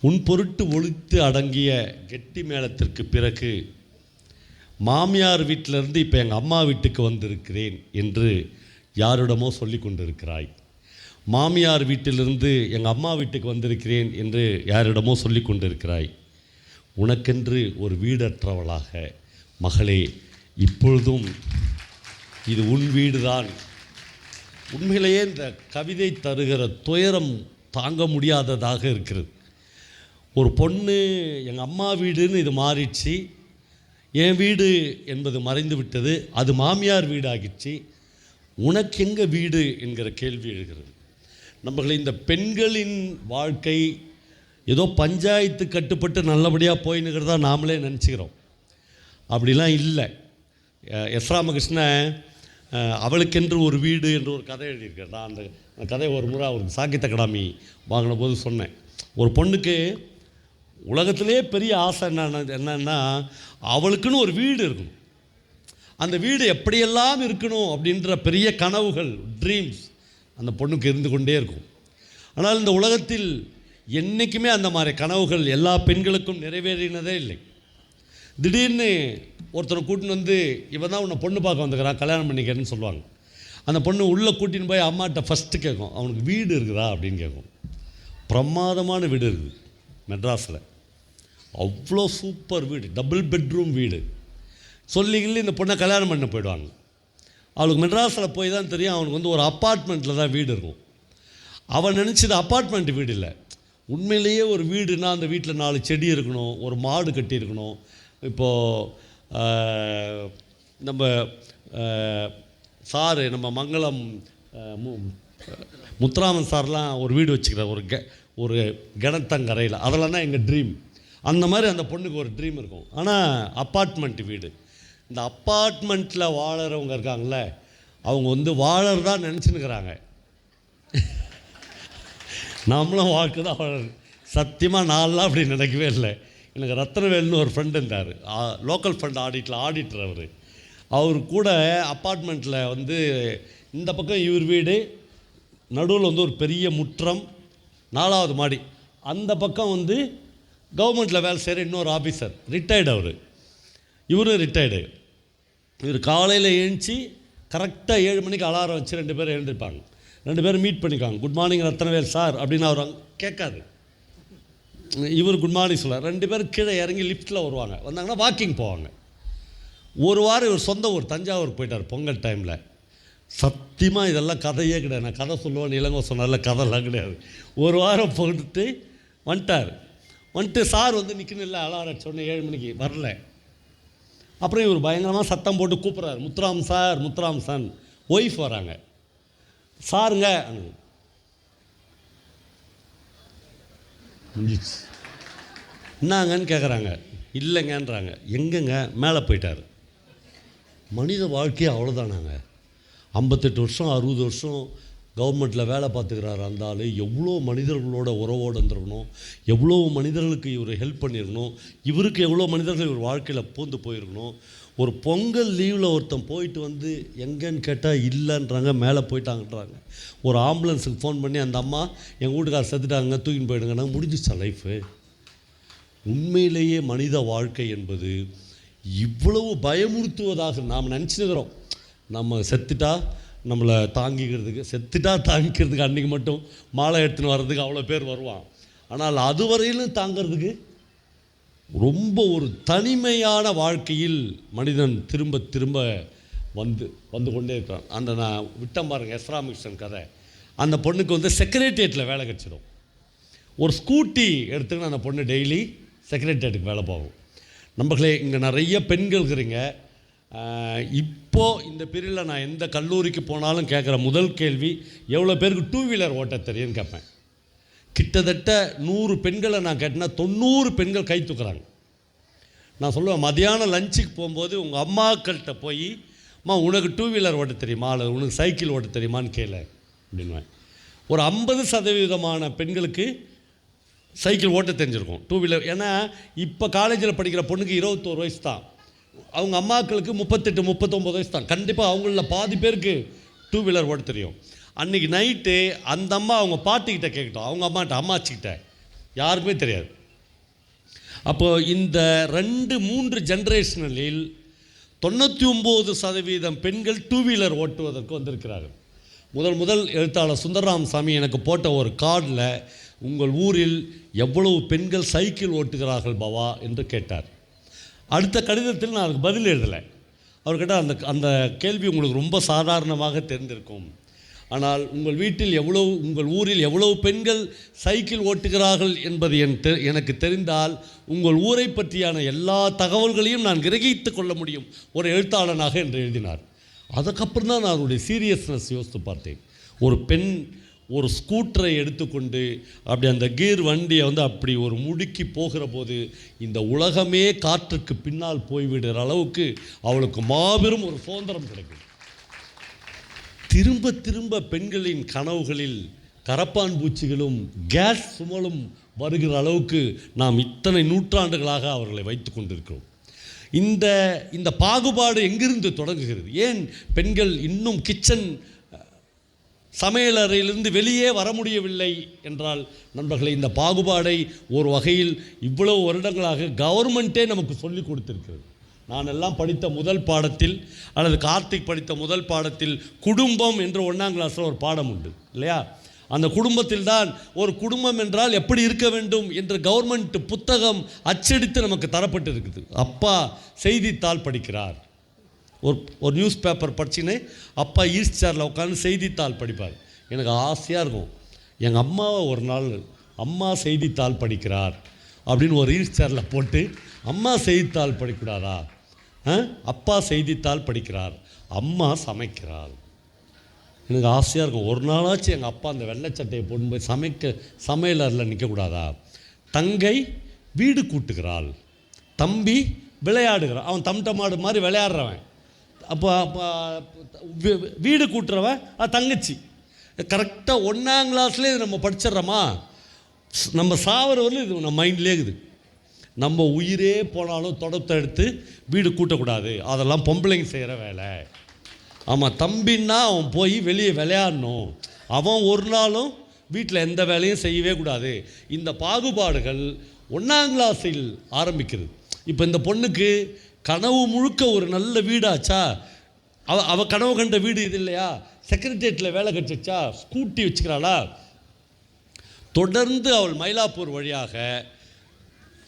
உன் பொருட்டு ஒளித்து அடங்கிய கெட்டி மேளத்திற்கு பிறகு மாமியார் வீட்டிலிருந்து இப்போ எங்கள் அம்மா வீட்டுக்கு வந்திருக்கிறேன் என்று யாரிடமோ சொல்லி கொண்டிருக்கிறாய். மாமியார் வீட்டிலிருந்து எங்கள் அம்மா வீட்டுக்கு வந்திருக்கிறேன் என்று யாரிடமோ சொல்லி கொண்டிருக்கிறாய். உனக்கென்று ஒரு வீடற்றவளாக, மகளே, இப்பொழுதும் இது உன் வீடுதான். உண்மையிலேயே இந்த கவிதை தருகிற துயரம் தாங்க முடியாததாக இருக்கிறது. ஒரு பொண்ணு எங்கள் அம்மா வீடுன்னு இது மாறிடுச்சு, என் வீடு என்பது மறைந்து விட்டது, அது மாமியார் வீடு ஆகிடுச்சு, உனக்கு எங்கே வீடு என்கிற கேள்வி எழுகிறது. நம்மளை இந்த பெண்களின் வாழ்க்கை ஏதோ பஞ்சாயத்து கட்டுப்பட்டு நல்லபடியாக போயின்னுக்கிறதா நாமளே நினச்சிக்கிறோம். அப்படிலாம் இல்லை. எஸ் ராமகிருஷ்ணன் அவளுக்கென்று ஒரு வீடு என்று ஒரு கதை எழுதியிருக்கேன். நான் அந்த கதை ஒரு முறை அவருக்கு சாகித்ய அகாடமி வாங்கின போது சொன்னேன். ஒரு பொண்ணுக்கு உலகத்திலே பெரிய ஆசை என்னன்னா அவளுக்குன்னு ஒரு வீடு இருக்கணும். அந்த வீடு எப்படியெல்லாம் இருக்கணும் அப்படின்ற பெரிய கனவுகள், ட்ரீம்ஸ் அந்த பொண்ணுக்கு இருந்து கொண்டே இருக்கும். ஆனால் இந்த உலகத்தில் என்றைக்குமே அந்த மாதிரி கனவுகள் எல்லா பெண்களுக்கும் நிறைவேறினதே இல்லை. திடீர்னு ஒருத்தரை கூட்டின்னு வந்து, இவன் தான் உன்னை பொண்ணு பார்க்க வந்துக்கிறான், கல்யாணம் பண்ணிக்கிறேன்னு சொல்லுவாங்க. அந்த பொண்ணு உள்ளே கூட்டின்னு போய் அம்மாட்ட ஃபஸ்ட்டு கேட்கும், அவனுக்கு வீடு இருக்குதா அப்படின்னு கேட்கும். பிரமாதமான வீடு இருக்குது மெட்ராஸில், அவ்வளோ சூப்பர் வீடு, டபுள் பெட்ரூம் வீடு. சொல்லிக்கிட்டு இந்த பொண்ணை கல்யாணம் பண்ண போயிடுவாங்க. அவளுக்கு மெட்ராஸில் போய் தான் தெரியும் அவனுக்கு வந்து ஒரு அப்பார்ட்மெண்ட்டில் தான் வீடு இருக்கும். அவன் நினச்சது அப்பார்ட்மெண்ட் வீடு இல்லை, உண்மையிலேயே ஒரு வீடுனா அந்த வீட்டில் 4 செடி இருக்கணும், ஒரு மாடு கட்டி இருக்கணும். இப்போது நம்ம சாரு, நம்ம மங்களம் முத்துராமன் சார்லாம் ஒரு வீடு வச்சுக்கிறார் ஒரு கிணத்தங்கரையில். அதெல்லாம் தான் எங்கள் ட்ரீம். அந்த மாதிரி அந்த பொண்ணுக்கு ஒரு ட்ரீம் இருக்கும். ஆனால் அப்பார்ட்மெண்ட் வீடு, இந்த அப்பார்ட்மெண்ட்டில் வாழறவங்க இருக்காங்கள, அவங்க வந்து வாழறதான் நினச்சின்னுக்கிறாங்க. நம்மளும் வாழ்க்கை தான் வாழறது. சத்தியமாக நான்லாம் அப்படி நினைக்கவே இல்லை. எனக்கு ரத்னவேல்னு ஒரு ஃப்ரெண்டு இருந்தார், லோக்கல் ஃபண்ட் ஆடிட்டர். அவர் கூட அப்பார்ட்மெண்ட்டில் வந்து இந்த பக்கம் இவர் வீடு, நடுவில் வந்து ஒரு பெரிய முற்றம், 4வது மாடி, அந்த பக்கம் வந்து கவர்மெண்ட்டில் வேலை செய்கிற இன்னொரு ஆஃபீஸர், ரிட்டையர்டு இவரும் ரிட்டையர்டு. இவர் காலையில் எழுந்துச்சி கரெக்டாக 7 மணிக்கு அலாரம் வச்சு 2 பேரும் எழுந்திருப்பாங்க. 2 பேரும் மீட் பண்ணிக்காங்க. குட் மார்னிங் ரத்னவேல் சார் அப்படின்னு அவர் கேட்காது. இவர் குட் மார்னிங் சொல்லுவார். 2 பேரும் கீழே இறங்கி லிஃப்ட்டில் வருவாங்க. வந்தாங்கன்னா வாக்கிங் போவாங்க. ஒரு வாரம் இவர் சொந்த ஊர் தஞ்சாவூருக்கு போயிட்டார் பொங்கல் டைமில். சத்தியமாக இதெல்லாம் கதையே கிடையாது. நான் கதை சொல்லுவேன், இளங்கோ சொன்னால கதைலாம் கிடையாது. ஒரு வாரம் போட்டு வந்துட்டு சார் வந்து நிற்கணும் இல்லை, அலாரம் சொன்னேன் 7 மணிக்கு வரல. அப்புறம் இவர் பயங்கரமாக சத்தம் போட்டு கூப்பிட்றாரு, முத்துராம் சார். ஒய்ஃப் வராங்க, சாருங்க என்னங்கன்னு கேட்குறாங்க. இல்லைங்கன்றாங்க. எங்கங்க? மேலே போயிட்டார். மனித வாழ்க்கையே அவ்வளோதானாங்க. 58 வருஷம் 60 வருஷம் கவர்மெண்ட்டில் வேலை பார்த்துக்கிறாரு அந்த ஆள். எவ்வளோ மனிதர்களோட உறவோடு இருந்திருக்கணும், எவ்வளோ மனிதர்களுக்கு இவர் ஹெல்ப் பண்ணியிருக்கணும், இவருக்கு எவ்வளோ மனிதர்கள் இவர் வாழ்க்கையில் பூந்து போயிருக்கணும். ஒரு பொங்கல் லீவில் ஒருத்தன் போயிட்டு வந்து எங்கேன்னு கேட்டால் இல்லைன்றாங்க, மேலே போயிட்டாங்கன்றாங்க. ஒரு ஆம்புலன்ஸுக்கு ஃபோன் பண்ணி அந்த அம்மா எங்கள் வீட்டுக்காரர் செத்துட்டாங்க தூக்கின்னு போயிடுங்கன்னா முடிஞ்சிச்சா லைஃபு? உண்மையிலேயே மனித வாழ்க்கை என்பது இவ்வளவு பயமுறுத்துவதாக நாம் நினச்சிக்கிறோம். நம்ம செத்துட்டா நம்மளை தாங்கிக்கிறதுக்கு அன்றைக்கி மட்டும் மாலை எடுத்துன்னு வர்றதுக்கு அவ்வளோ பேர் வருவான். ஆனால் அதுவரையிலும் தாங்கிறதுக்கு ரொம்ப ஒரு தனிமையான வாழ்க்கையில் மனிதன் திரும்ப வந்து கொண்டே இருக்கிறான். அந்த நான் விட்டம் பாருங்கள், எஸ்ரா மிஷன் கதை. அந்த பொண்ணுக்கு வந்து செக்ரட்டேரியட்டில் வேலை கிடச்சிடும். ஒரு ஸ்கூட்டி எடுத்துக்கின்னு அந்த பொண்ணு டெய்லி செக்ரட்டேரியட்டுக்கு வேலை போகும். நம்மளே இங்கே நிறைய பெண்கள் இருக்கிறீங்க. இப்போது இந்த பீரியடில் நான் எந்த கல்லூரிக்கு போனாலும் கேட்குற முதல் கேள்வி, எவ்வளோ பேருக்கு 2 வீலர் ஓட்ட தெரியும்னு கேட்பேன். கிட்டத்தட்ட 100 பெண்களை நான் கேட்டேன்னா 90 பெண்கள் கை தூக்குறாங்க. நான் சொல்லுவேன், மதியானம் லஞ்சுக்கு போகும்போது உங்கள் அம்மாக்கள்கிட்ட போய், அம்மா உனக்கு 2 வீலர் ஓட்ட தெரியுமா, அல்லது உனக்கு சைக்கிள் ஓட்ட தெரியுமான்னு கேளு அப்படின்வேன். ஒரு 50% பெண்களுக்கு சைக்கிள் ஓட்ட தெரிஞ்சிருக்கும், 2 வீலர். ஏன்னா இப்போ காலேஜில் படிக்கிற பொண்ணுக்கு 21 வயசு தான், அவங்க அம்மாக்களுக்கு 38-39 வயசு தான். கண்டிப்பாக அவங்களில் பாதி பேருக்கு 2 வீலர் ஓட்ட தெரியும். அன்றைக்கி நைட்டு அந்த அம்மா அவங்க பாட்டிக்கிட்ட கேட்கட்டும், அவங்க அம்மாச்சிக்கிட்ட யாருக்குமே தெரியாது. அப்போது இந்த 2-3 ஜென்ரேஷனில் 99% பெண்கள் 2 வீலர் ஓட்டுவதற்கு வந்திருக்கிறார்கள். முதல் எழுத்தாளர் சுந்தரராமசாமி எனக்கு போட்ட ஒரு கார்டில், உங்கள் ஊரில் எவ்வளவு பெண்கள் சைக்கிள் ஓட்டுகிறார்கள் பவா என்று கேட்டார். அடுத்த கடிதத்தில் நான் அதுக்கு பதில் எழுதலை. அவர் கேட்டால் அந்த கேள்வி உங்களுக்கு ரொம்ப சாதாரணமாக தெரிந்திருக்கும், ஆனால் உங்கள் ஊரில் எவ்வளவு பெண்கள் சைக்கிள் ஓட்டுகிறார்கள் என்பது எனக்கு தெரிந்தால் உங்கள் ஊரை பற்றியான எல்லா தகவல்களையும் நான் கிரகித்து கொள்ள முடியும் ஒரு எழுத்தாளனாக என்று எழுதினார். அதுக்கப்புறம் தான் நான் அவருடைய சீரியஸ்னஸ் யோசித்து பார்த்தேன். ஒரு பெண் ஒரு ஸ்கூட்டரை எடுத்துக்கொண்டு அப்படி அந்த கீர் வண்டியை வந்து அப்படி ஒரு முடுக்கி போகிற போது இந்த உலகமே காற்றுக்கு பின்னால் போய்விடுற அளவுக்கு அவளுக்கு மாபெரும் ஒரு சுதந்திரம் கிடைக்கும். திரும்ப பெண்களின் கனவுகளில் கரப்பான் பூச்சிகளும் கேஸ் சுமலும் வருகிற அளவுக்கு நாம் இத்தனை நூற்றாண்டுகளாக அவர்களை வைத்து கொண்டிருக்கிறோம். இந்த பாகுபாடு எங்கிருந்து தொடங்குகிறது? ஏன் பெண்கள் இன்னும் கிச்சன் சமையலறையிலிருந்து வெளியே வர முடியவில்லை என்றால், நண்பர்களை, இந்த பாகுபாடை ஒரு வகையில் இவ்வளவு வருடங்களாக கவர்மெண்ட்டே நமக்கு சொல்லிக் கொடுத்திருக்கிறது. நான் எல்லாம் படித்த முதல் பாடத்தில், அல்லது கார்த்திக் படித்த முதல் பாடத்தில், குடும்பம் என்று 1ஆம் கிளாஸில் ஒரு பாடம் உண்டு இல்லையா? அந்த குடும்பத்தில் தான் ஒரு குடும்பம் என்றால் எப்படி இருக்க வேண்டும் என்று கவர்மெண்ட் புத்தகம் அச்சடித்து நமக்கு தரப்பட்டு இருக்குது. அப்பா செய்தித்தாள் படிக்கிறார், ஒரு நியூஸ் பேப்பர் படிச்சுன்னு அப்பா ஈஸ்ட் சேரில் உட்காந்து செய்தித்தாள் படிப்பார். எனக்கு ஆசையாக இருக்கும், எங்கள் அம்மாவை ஒரு நாள் அம்மா செய்தித்தாள் படிக்கிறார் அப்படின்னு ஒரு ஈஸ்ட் சேரில் போட்டு, அம்மா செய்தித்தாள் படிக்கூடாதா, அப்பா செய்தித்தாள் படிக்கிறார், அம்மா சமைக்கிறாள். எனக்கு ஆசையாக இருக்கும், ஒரு நாளாச்சும் எங்கள் அப்பா அந்த வெள்ளைச்சட்டையை போட்டு போய் சமையலரில் நிற்கக்கூடாதா. தங்கை வீடு கூட்டுகிறாள், தம்பி விளையாடுகிறான், அவன் தம்டமாடு மாதிரி விளையாடுறவன். அப்போ வீடு கூட்டுறவன் தங்கச்சி. கரெக்டாக 1ஆம் கிளாஸ்லேயே நம்ம படிச்சிட்றோமா? நம்ம சாவரவரில் இது நம்ம மைண்ட்லேயே இருக்குது. நம்ம உயிரே போனாலும் தொடத்தை எடுத்து வீடு கூட்டக்கூடாது, அதெல்லாம் பொம்பளைங்க செய்கிற வேலை. ஆமாம், தம்பின்னா அவன் போய் வெளியே விளையாடணும், அவன் ஒரு நாளும் வீட்டில் எந்த வேலையும் செய்யவே கூடாது. இந்த பாகுபாடுகள் 1ஆம் கிளாஸில் ஆரம்பிக்கிறது. இப்போ இந்த பொண்ணுக்கு கனவு முழுக்க ஒரு நல்ல வீடாச்சா, அவள் கனவு கண்ட வீடு இது இல்லையா, செக்ரட்டேரியட்டில் வேலை கிடச்சிச்சா, ஸ்கூட்டி வச்சுக்கிறாளா, தொடர்ந்து அவள் மயிலாப்பூர் வழியாக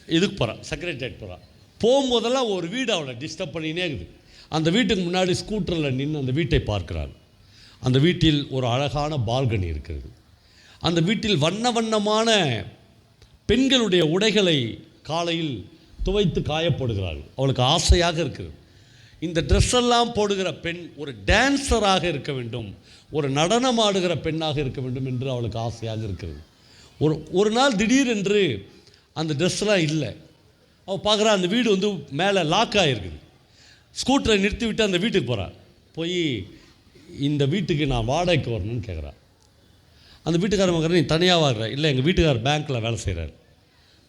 இதுக்கு போகிறான், செக்ரட்டேரியட் போகிறான். போகும்போதெல்லாம் ஒரு வீடு அவளை டிஸ்டர்ப் பண்ணினே இருக்குது. அந்த வீட்டுக்கு முன்னாடி ஸ்கூட்டரில் நின்று அந்த வீட்டை பார்க்கிறாள். அந்த வீட்டில் ஒரு அழகான பால்கனி இருக்கிறது. அந்த வீட்டில் வண்ண வண்ணமான பெண்களுடைய உடைகளை காலையில் துவைத்து காயப்படுகிறாள். அவளுக்கு ஆசையாக இருக்குது. இந்த ட்ரெஸ்ஸெல்லாம் போடுகிற பெண் ஒரு டான்ஸராக இருக்க வேண்டும், ஒரு நடனம் ஆடுகிற பெண்ணாக இருக்க வேண்டும் என்று அவளுக்கு ஆசையாக இருக்கிறது. ஒரு நாள் திடீரென்று அந்த ட்ரெஸ்லாம் இல்லை. அவள் பார்க்குறா, அந்த வீடு வந்து மேலே லாக் ஆகிருக்குது. ஸ்கூட்டரை நிறுத்தி விட்டு அந்த வீட்டுக்கு போகிறாள். போய் இந்த வீட்டுக்கு நான் வாடகைக்கு வரணும்னு கேட்குறான். அந்த வீட்டுக்காரன் பார்க்குறேன், நீ தனியாக வாங்குற? இல்லை, எங்கள் வீட்டுக்காரர் பேங்க்கில் வேலை செய்கிறார்,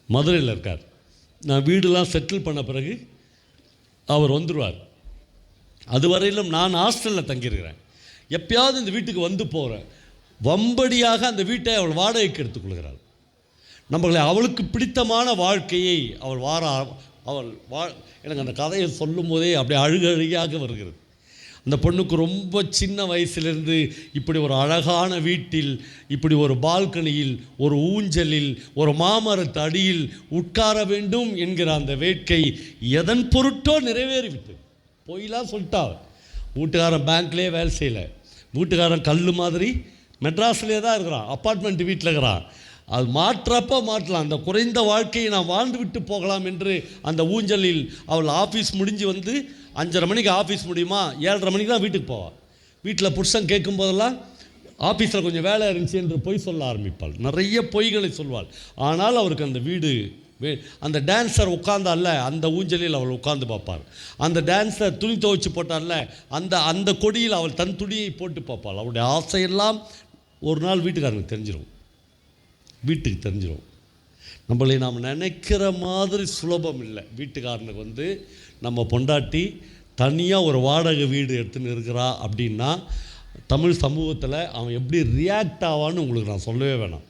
மதுரையில் இருக்கார். நான் வீடெலாம் செட்டில் பண்ண பிறகு அவர் வந்துடுவார். அதுவரையிலும் நான் ஹாஸ்டலில் தங்கியிருக்கிறேன். எப்பயாவது இந்த வீட்டுக்கு வந்து போகிறேன். வம்படியாக அந்த வீட்டை அவள் வாடகைக்கு எடுத்துக்கொள்கிறாள். நம்மளை அவளுக்கு பிடித்தமான வாழ்க்கையை அவள் எனக்கு அந்த கதையை சொல்லும் போதே அப்படியே அழுகழுகையாக வருகிறது. அந்த பொண்ணுக்கு ரொம்ப சின்ன வயசுலேருந்து இப்படி ஒரு அழகான வீட்டில், இப்படி ஒரு பால்கனியில், ஒரு ஊஞ்சலில், ஒரு மாமரத்து அடியில் உட்கார வேண்டும் என்கிற அந்த வேட்கை எதன் பொருட்டோ நிறைவேறிவிட்டு போயிலாம் சொல்லிட்டா. வீட்டுக்காரன் பேங்க்லேயே வேலை செய்யலை, வீட்டுக்காரன் கல் மாதிரி மெட்ராஸ்லேயே தான் இருக்கிறான், அப்பார்ட்மெண்ட் வீட்டில் இருக்கிறான். அது மாற்றப்போ மாற்றலாம், அந்த குறைந்த வாழ்க்கையை நான் வாழ்ந்து விட்டு போகலாம் என்று அந்த ஊஞ்சலில் அவள் ஆஃபீஸ் முடிஞ்சு வந்து 5:30 மணிக்கு ஆஃபீஸ் முடியுமா, 7:30 மணிக்கு தான் வீட்டுக்கு போவாள். வீட்டில் புருஷன் கேட்கும் போதெல்லாம் ஆஃபீஸில் கொஞ்சம் வேலை இருந்துச்சு என்று பொய் சொல்ல ஆரம்பிப்பாள். நிறைய பொய்களை சொல்வாள். ஆனால் அவருக்கு அந்த வீடு அந்த டான்ஸர் உட்கார்ந்தால அந்த ஊஞ்சலில் அவள் உட்கார்ந்து பார்ப்பார். அந்த டான்ஸர் துணி துவைச்சு போட்டால அந்த கொடியில் அவள் தன் துணியை போட்டு பார்ப்பாள். அவளுடைய ஆசையெல்லாம் ஒரு நாள் வீட்டுக்கு தெரிஞ்சிடும். நம்மளை நாம் நினைக்கிற மாதிரி சுலபம் இல்லை. வீட்டுக்காரனுக்கு வந்து நம்ம பொண்டாட்டி தனியாக ஒரு வாடகை வீடு எடுத்துன்னு இருக்கிறா அப்படின்னா தமிழ் சமூகத்தில் அவன் எப்படி ரியாக்ட் ஆவான்னு உங்களுக்கு நான் சொல்லவே வேணாம்.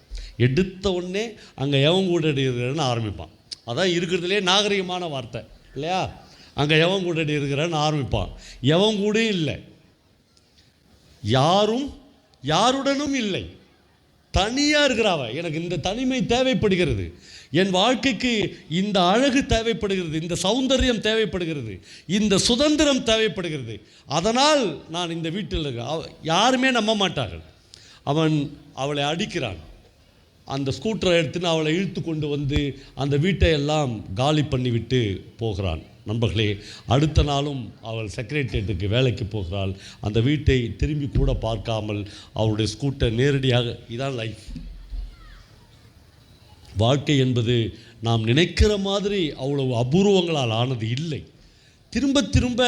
எடுத்த உடனே அங்கே எவன் கூட இருக்கிறன்னு ஆரம்பிப்பான். அதான் இருக்கிறதுலே நாகரிகமான வார்த்தை இல்லையா? அங்கே எவன் கூட இருக்கிறன்னு ஆரம்பிப்பான். எவன் கூட இல்லை, யாருடனும் இல்லை, தனியாக இருக்கிறாவ. எனக்கு இந்த தனிமை தேவைப்படுகிறது, என் வாழ்க்கைக்கு இந்த அழகு தேவைப்படுகிறது, இந்த சௌந்தரியம் தேவைப்படுகிறது, இந்த சுதந்திரம் தேவைப்படுகிறது. அதனால் நான் இந்த வீட்டில் இருக்கேன். யாருமே நம்ப மாட்டார்கள். அவன் அவளை அடிக்கிறான். அந்த ஸ்கூட்டரை எடுத்துன்னு அவளை இழுத்து கொண்டு வந்து அந்த வீட்டை எல்லாம் காலி பண்ணிவிட்டு போகிறான். நண்பர்களே, அடுத்த நாளும் அவள் செக்ரட்டேரியட்டுக்கு வேலைக்கு போகிறாள். அந்த வீட்டை திரும்பி கூட பார்க்காமல் அவளுடைய ஸ்கூட்டர் நேரடியாக. இதான் லைஃப். வாழ்க்கை என்பது நாம் நினைக்கிற மாதிரி அவ்வளவு அபூர்வங்களால் ஆனது இல்லை. திரும்ப திரும்ப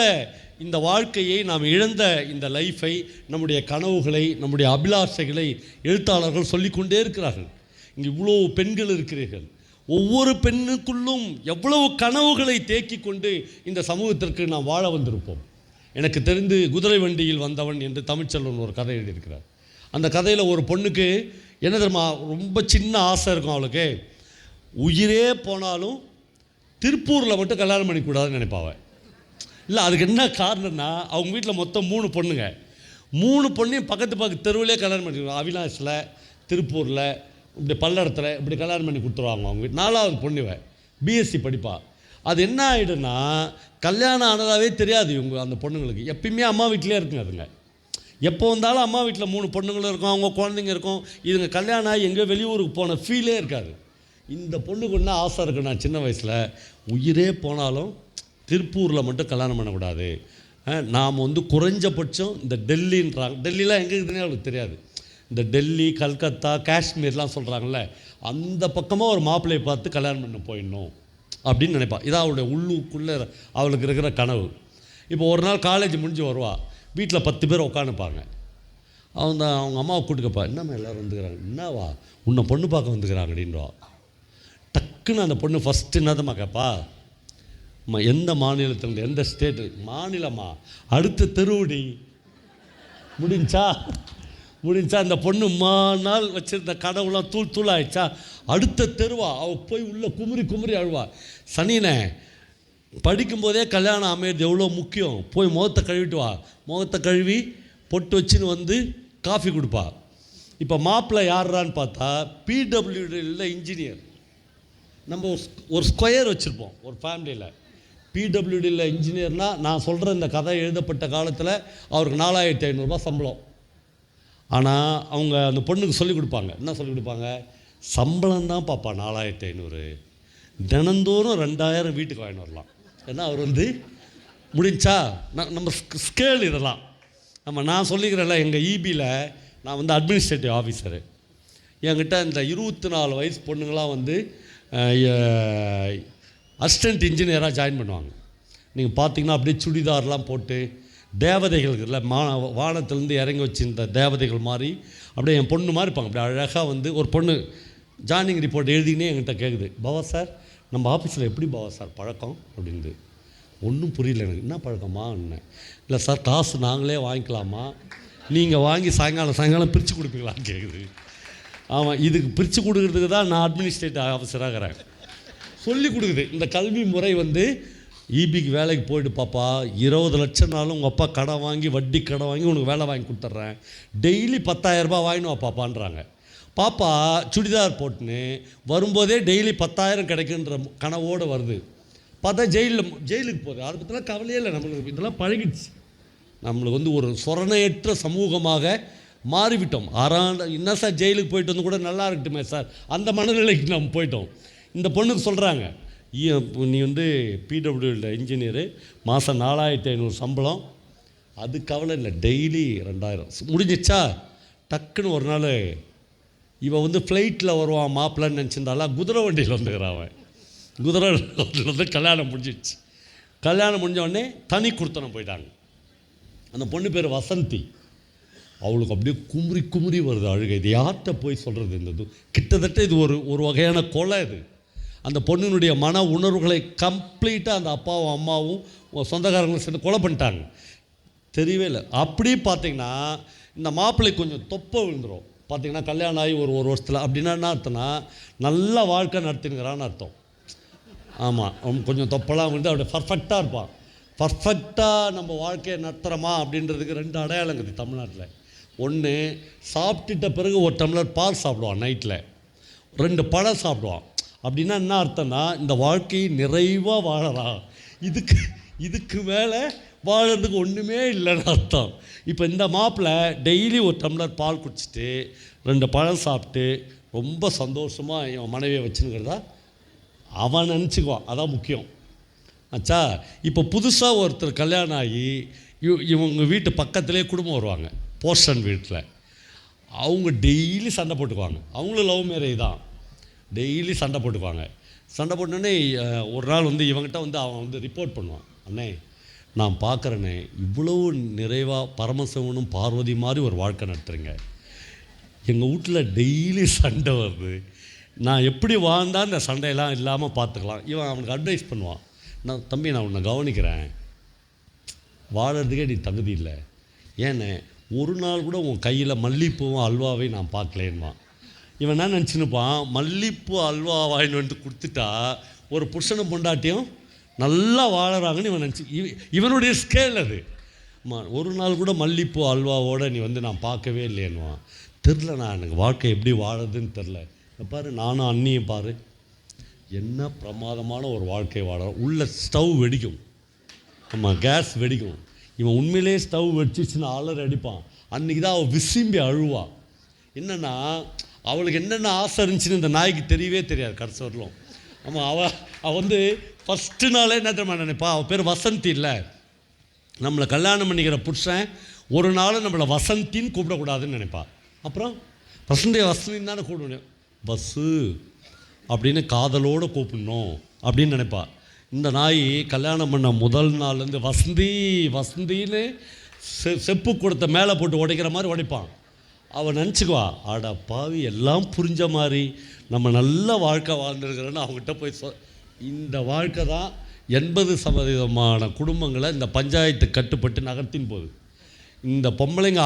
இந்த வாழ்க்கையை நாம் இழந்த இந்த லைஃபை, நம்முடைய கனவுகளை, நம்முடைய அபிலாஷைகளை எழுத்தாளர்கள் சொல்லிக்கொண்டே இருக்கிறார்கள். இங்கே இவ்வளோ பெண்கள் இருக்கிறீர்கள். ஒவ்வொரு பெண்ணுக்குள்ளும் எவ்வளவு கனவுகளை தேக்கி கொண்டு இந்த சமூகத்திற்கு நாம் வாழ வந்திருப்போம். எனக்கு தெரிந்து குதிரை வண்டியில் வந்தவன் என்று தமிழ்ச்செல்வன் ஒரு கதை எழுதியிருக்கிறார். அந்த கதையில் ஒரு பொண்ணுக்கு என்ன தெரியுமா, ரொம்ப சின்ன ஆசை இருக்கும் அவளுக்கு. உயிரே போனாலும் திருப்பூரில் மட்டும் கல்யாணம் பண்ணிக்கூடாதுன்னு நினைப்பாவ. இல்லை, அதுக்கு என்ன காரணம்னா, அவங்க வீட்டில் மொத்தம் 3 பொண்ணுங்க. 3 பொண்ணையும் பக்கத்து தெருவிலே கல்யாணம் பண்ணிக்கலாம். அவினாஷில், திருப்பூரில், இப்படி பல்லடத்தில் இப்படி கல்யாணம் பண்ணி கொடுத்துருவாங்க. அவங்க வீட்டு 4வது பொண்ணுவ பிஎஸ்சி படிப்பா. அது என்ன ஆகிடுன்னா, கல்யாணம் ஆனதாகவே தெரியாது இவங்க அந்த பொண்ணுங்களுக்கு. எப்பயுமே அம்மா வீட்டிலே இருக்குங்க. அதுங்க எப்போ வந்தாலும் அம்மா வீட்டில் 3 பொண்ணுங்களும் இருக்கும், அவங்க குழந்தைங்க இருக்கும். இதுங்க கல்யாணம் ஆகி எங்கேயோ வெளியூருக்கு போன ஃபீலே இருக்காது. இந்த பொண்ணுக்கு என்ன ஆசை இருக்குன்னா, சின்ன வயசில் உயிரே போனாலும் திருப்பூரில் மட்டும் கல்யாணம் பண்ணக்கூடாது. நாம் வந்து குறைஞ்சபட்சம் இந்த டெல்லின்றாங்க, டெல்லிலாம் எங்கே இருக்குதுன்னே அவளுக்கு தெரியாது. இந்த டெல்லி, கல்கத்தா, காஷ்மீர்லாம் சொல்கிறாங்கல்ல, அந்த பக்கமாக ஒரு மாப்பிள்ளையை பார்த்து கல்யாணம் பண்ண போயிடணும் அப்படின்னு நினைப்பாள். இதான் அவளுடைய உள்ளுக்குள்ளே அவளுக்கு இருக்கிற கனவு. இப்போ ஒரு நாள் காலேஜ் முடிஞ்சு வருவாள். வீட்டில் 10 பேர் உட்காந்துப்பாங்க. அவங்க அம்மாவை கூட்டுக்கப்பா, என்னம்மா எல்லோரும் வந்துக்கிறாங்க, என்னவா உன்னை பொண்ணு பார்க்க வந்துக்கிறாங்க அப்படின்றவா. டக்குன்னு அந்த பொண்ணு ஃபஸ்ட்டு என்னதம்மா கேட்பா, அம்மா எந்த மாநிலத்தில், எந்த ஸ்டேட்டு? மாநிலமா? அடுத்த தெருவுடி. முடிஞ்சா முடிஞ்சா அந்த பொண்ணு நாள் வச்சுருந்த கடவுளாம் தூள் தூள் ஆயிடுச்சா, அடுத்த தெருவா அவள் போய் உள்ளே குமுறி குமுறி அழுவா. சனினே படிக்கும்போதே கல்யாணம் அமையிறது எவ்வளோ முக்கியம், போய் முகத்தை கழுவிட்டு வா. முகத்தை கழுவி பொட்டு வச்சுன்னு வந்து காஃபி கொடுப்பா. இப்போ மாப்பிள்ளை யாருறான்னு பார்த்தா பிடபிள்யூடியில் இன்ஜினியர். நம்ம ஒரு ஸ்கொயர் வச்சுருப்போம் ஒரு ஃபேமிலியில். பிடபிள்யூடியில் இன்ஜினியர்னால் நான் சொல்கிற இந்த கதை எழுதப்பட்ட காலத்தில் அவருக்கு 4500 சம்பளம். ஆனால் அவங்க அந்த பொண்ணுக்கு சொல்லிக் கொடுப்பாங்க. என்ன சொல்லிக் கொடுப்பாங்க? சம்பளம் தான் பாப்பா 4500, தினந்தோறும் 2000 வீட்டுக்கு வாங்கிட்டு வரலாம். ஏன்னா அவர் வந்து முடிஞ்சா நம்ம ஸ்கேல் இதெல்லாம் நான் சொல்லிக்கிறேன்ல. எங்கள் இபியில் நான் வந்து அட்மினிஸ்ட்ரேட்டிவ் ஆஃபீஸரு. என்கிட்ட இந்த 24 வயசு பொண்ணுங்களாம் வந்து அசிஸ்டண்ட் இன்ஜினியராக ஜாயின் பண்ணுவாங்க. நீங்கள் பார்த்தீங்கன்னா அப்படியே சுடிதார்லாம் போட்டு தேவதைகளுக்கு இல்லை வானத்திலேருந்து இறங்கி வச்சிருந்த தேவதைகள் மாதிரி அப்படியே என் பொண்ணு மாதிரி இருப்பாங்க. அப்படி அழகாக வந்து ஒரு பொண்ணு ஜாயினிங் ரிப்போர்ட் எழுதினே என்கிட்ட கேட்குது, பவா சார் நம்ம ஆஃபீஸில் எப்படி பவா சார் பழக்கம் அப்படின்து. ஒன்றும் புரியல எனக்கு. என்ன பழக்கமா என்ன? இல்லை சார் காசு நாங்களே வாங்கிக்கலாமா, நீங்கள் வாங்கி சாயங்காலம் பிரித்து கொடுப்பீங்களான்னு கேட்குது. ஆமாம், இதுக்கு பிரித்து கொடுக்குறதுக்கு தான் நான் அட்மினிஸ்ட்ரேட்டிவ் ஆஃபீஸராகிறேன். சொல்லி கொடுக்குது. இந்த கல்வி முறை வந்து இபிக்கு வேலைக்கு போய்ட்டு பாப்பா 20 லட்சம்னாலும் உங்கள் அப்பா கடன் வாங்கி வட்டி கடன் வாங்கி உனக்கு வேலை வாங்கி கொடுத்துட்றேன், டெய்லி 10,000 ரூபாய் வாங்கினு வா பாப்பான்றாங்க. பாப்பா சுடிதார் போட்டுன்னு வரும்போதே டெய்லி 10,000 கிடைக்குன்ற கனவோடு வருது. பார்த்தா ஜெயிலுக்கு போகுது. அதை பற்றிலாம் கவலையே இல்லை. நம்மளுக்கு இதெல்லாம் பழகிடுச்சு. நம்மளுக்கு வந்து ஒரு சொரணையற்ற சமூகமாக மாறிவிட்டோம். என்ன சார் ஜெயிலுக்கு போயிட்டு வந்து கூட நல்லா இருக்கட்டுமே சார், அந்த மனநிலைக்கு நம்ம போயிட்டோம். இந்த பொண்ணுக்கு சொல்கிறாங்க, நீ வந்து பிடபிள்யூடியில் இன்ஜினியரு, மாதம் 4500 சம்பளம், அது கவலை இல்லை, டெய்லி 2000 முடிஞ்சிச்சா. டக்குன்னு ஒரு நாள் இவன் வந்து ஃப்ளைட்டில் வருவான் மாப்பிள்ளைன்னு நினச்சிருந்தாலும் குதிரை வண்டியில் வந்துக்கிறான். அவன் குதிரை வண்டியில் வந்து கல்யாணம் முடிஞ்சிடுச்சு. கல்யாணம் முடிஞ்ச உடனே தனி கொடுத்தனம் போயிட்டாங்க. அந்த பொண்ணு பேர் வசந்தி. அவளுக்கு அப்படியே குமுறி குமுறி வருது அழுகை. இது யார்கிட்ட போய் சொல்கிறது? இந்த கிட்டத்தட்ட இது ஒரு வகையான கொலை. இது அந்த பொண்ணினுடைய மன உணர்வுகளை கம்ப்ளீட்டாக அந்த அப்பாவும் அம்மாவும் சொந்தக்காரங்களும் சேர்ந்து கொலை பண்ணிட்டாங்க. தெரியவே இல்லை. அப்படி பார்த்திங்கன்னா இந்த மாப்பிள்ளை கொஞ்சம் தொப்பை விழுந்துடும். பார்த்திங்கன்னா கல்யாணம் ஆகி ஒரு வருஷத்தில். அப்படின்னா என்ன அர்த்தம்னா நல்ல வாழ்க்கை நடத்தினுங்கிறான்னு அர்த்தம். ஆமாம், அவன் கொஞ்சம் தொப்பெல்லாம் வந்து அப்படியே பர்ஃபெக்டாக இருப்பான். பர்ஃபெக்டாக நம்ம வாழ்க்கையை நடத்துகிறோமா அப்படின்றதுக்கு 2 அடையாளங்குது தமிழ்நாட்டில். ஒன்று, சாப்பிட்டுட்ட பிறகு ஒரு டம்ளர் பால் சாப்பிடுவான், நைட்டில் 2 பழம் சாப்பிடுவான். அப்படின்னா என்ன அர்த்தம்னா இந்த வாழ்க்கையை நிறைவாக வாழறான். இதுக்கு மேலே வாழறதுக்கு ஒன்றுமே இல்லைன்னு அர்த்தம். இப்போ இந்த மாப்பிள்ளை டெய்லி ஒரு டம்ளர் பால் குடிச்சிட்டு 2 பழம் சாப்பிட்டு ரொம்ப சந்தோஷமாக என் மனைவியை வச்சுனுங்கிறதா அவன் நினச்சிக்குவான். அதான் முக்கியம் ஆச்சா. இப்போ புதுசாக ஒருத்தர் கல்யாணம் ஆகி இவங்க வீட்டு பக்கத்துலேயே குடும்பம் வருவாங்க, போஸ்டன் வீட்டில். அவங்க டெய்லி சண்டை போட்டுக்குவாங்க. அவங்களும் லவ் மேரேஜ் தான். டெய்லி சண்டை போட்டுக்குவாங்க. சண்டை போட்டோன்னே ஒரு நாள் வந்து இவங்ககிட்ட வந்து அவன் வந்து ரிப்போர்ட் பண்ணுவான், அண்ணே நான் பார்க்குறேண்ணே இவ்வளவு நிறைவாக பரமசிவனும் பார்வதி மாதிரி ஒரு வாழ்க்கை நடத்துகிறீங்க, எங்கள் வீட்டில் டெய்லி சண்டை வருது, நான் எப்படி வாழ்ந்தால் இந்த சண்டையெல்லாம் இல்லாமல் பார்த்துக்கலாம். இவன் அவனுக்கு அட்வைஸ் பண்ணுவான், தம்பி நான் உன்னை கவனிக்கிறேன், வாழறதுக்கே நீ தகுதி இல்லை, ஏன்னு ஒரு நாள் கூட உன் கையில் மல்லிப்பூவும் அல்வாவையும் நான் பார்க்கலேன்னுவான். இவன் என்ன நினச்சினுப்பான், மல்லிப்பூ அல்வா வாங்கிட்டு வந்து கொடுத்துட்டா ஒரு புருஷனை பொண்டாட்டியும் நல்லா வாழறாங்கன்னு இவன் நினச்சி இவனுடைய ஸ்கேல் அது. ஒரு நாள் கூட மல்லிப்பூ அல்வாவோடு நீ வந்து நான் பார்க்கவே இல்லைன்னுவான். தெரில, நான் எனக்கு வாழ்க்கை எப்படி வாழறதுன்னு தெரில. பாரு நானும் அண்ணியும் பாரு என்ன பிரமாதமான ஒரு வாழ்க்கை வாழறோம். உள்ள ஸ்டவ் வெடிக்கும், ஆமாம் கேஸ் வெடிக்கும். இவன் உண்மையிலே ஸ்டவ் வெடிச்சிச்சுன்னு அலறி அடிப்பான். அன்றைக்கி தான் அவள் விசும்பி அழுவான். என்னென்னா அவளுக்கு என்னென்ன ஆசை இருந்துச்சுன்னு இந்த நாய்க்கு தெரியவே தெரியாது கடைசி வரலும். ஆமாம், அவள் வந்து ஃபஸ்ட்டு நாளே என்ன தெரியுமா நினைப்பா, அவள் பேர் வசந்தி இல்லை, நம்மளை கல்யாணம் பண்ணிக்கிற புருஷன் ஒரு நாள் நம்மளை வசந்தின்னு கூப்பிடக்கூடாதுன்னு நினைப்பா. அப்புறம் வசந்தின்னு தானே கூப்பிடணும், பஸ்ஸு அப்படின்னு காதலோடு கூப்பிடணும் அப்படின்னு நினைப்பா. இந்த நாய் கல்யாணம் பண்ண முதல் நாள்லேருந்து வசந்தின்னு செப்பு கொடுத்த மேலே போட்டு உடைக்கிற மாதிரி உடைப்பான். அவன் நினச்சிக்குவா, ஆடா பாவி எல்லாம் புரிஞ்ச மாதிரி நம்ம நல்ல வாழ்க்கை வாழ்ந்துருக்கிறோன்னு அவங்ககிட்ட போய் இந்த வாழ்க்கை தான் 80% குடும்பங்களை இந்த பஞ்சாயத்து கட்டுப்பட்டு நகர்த்தின் போகுது. இந்த பொம்பளைங்க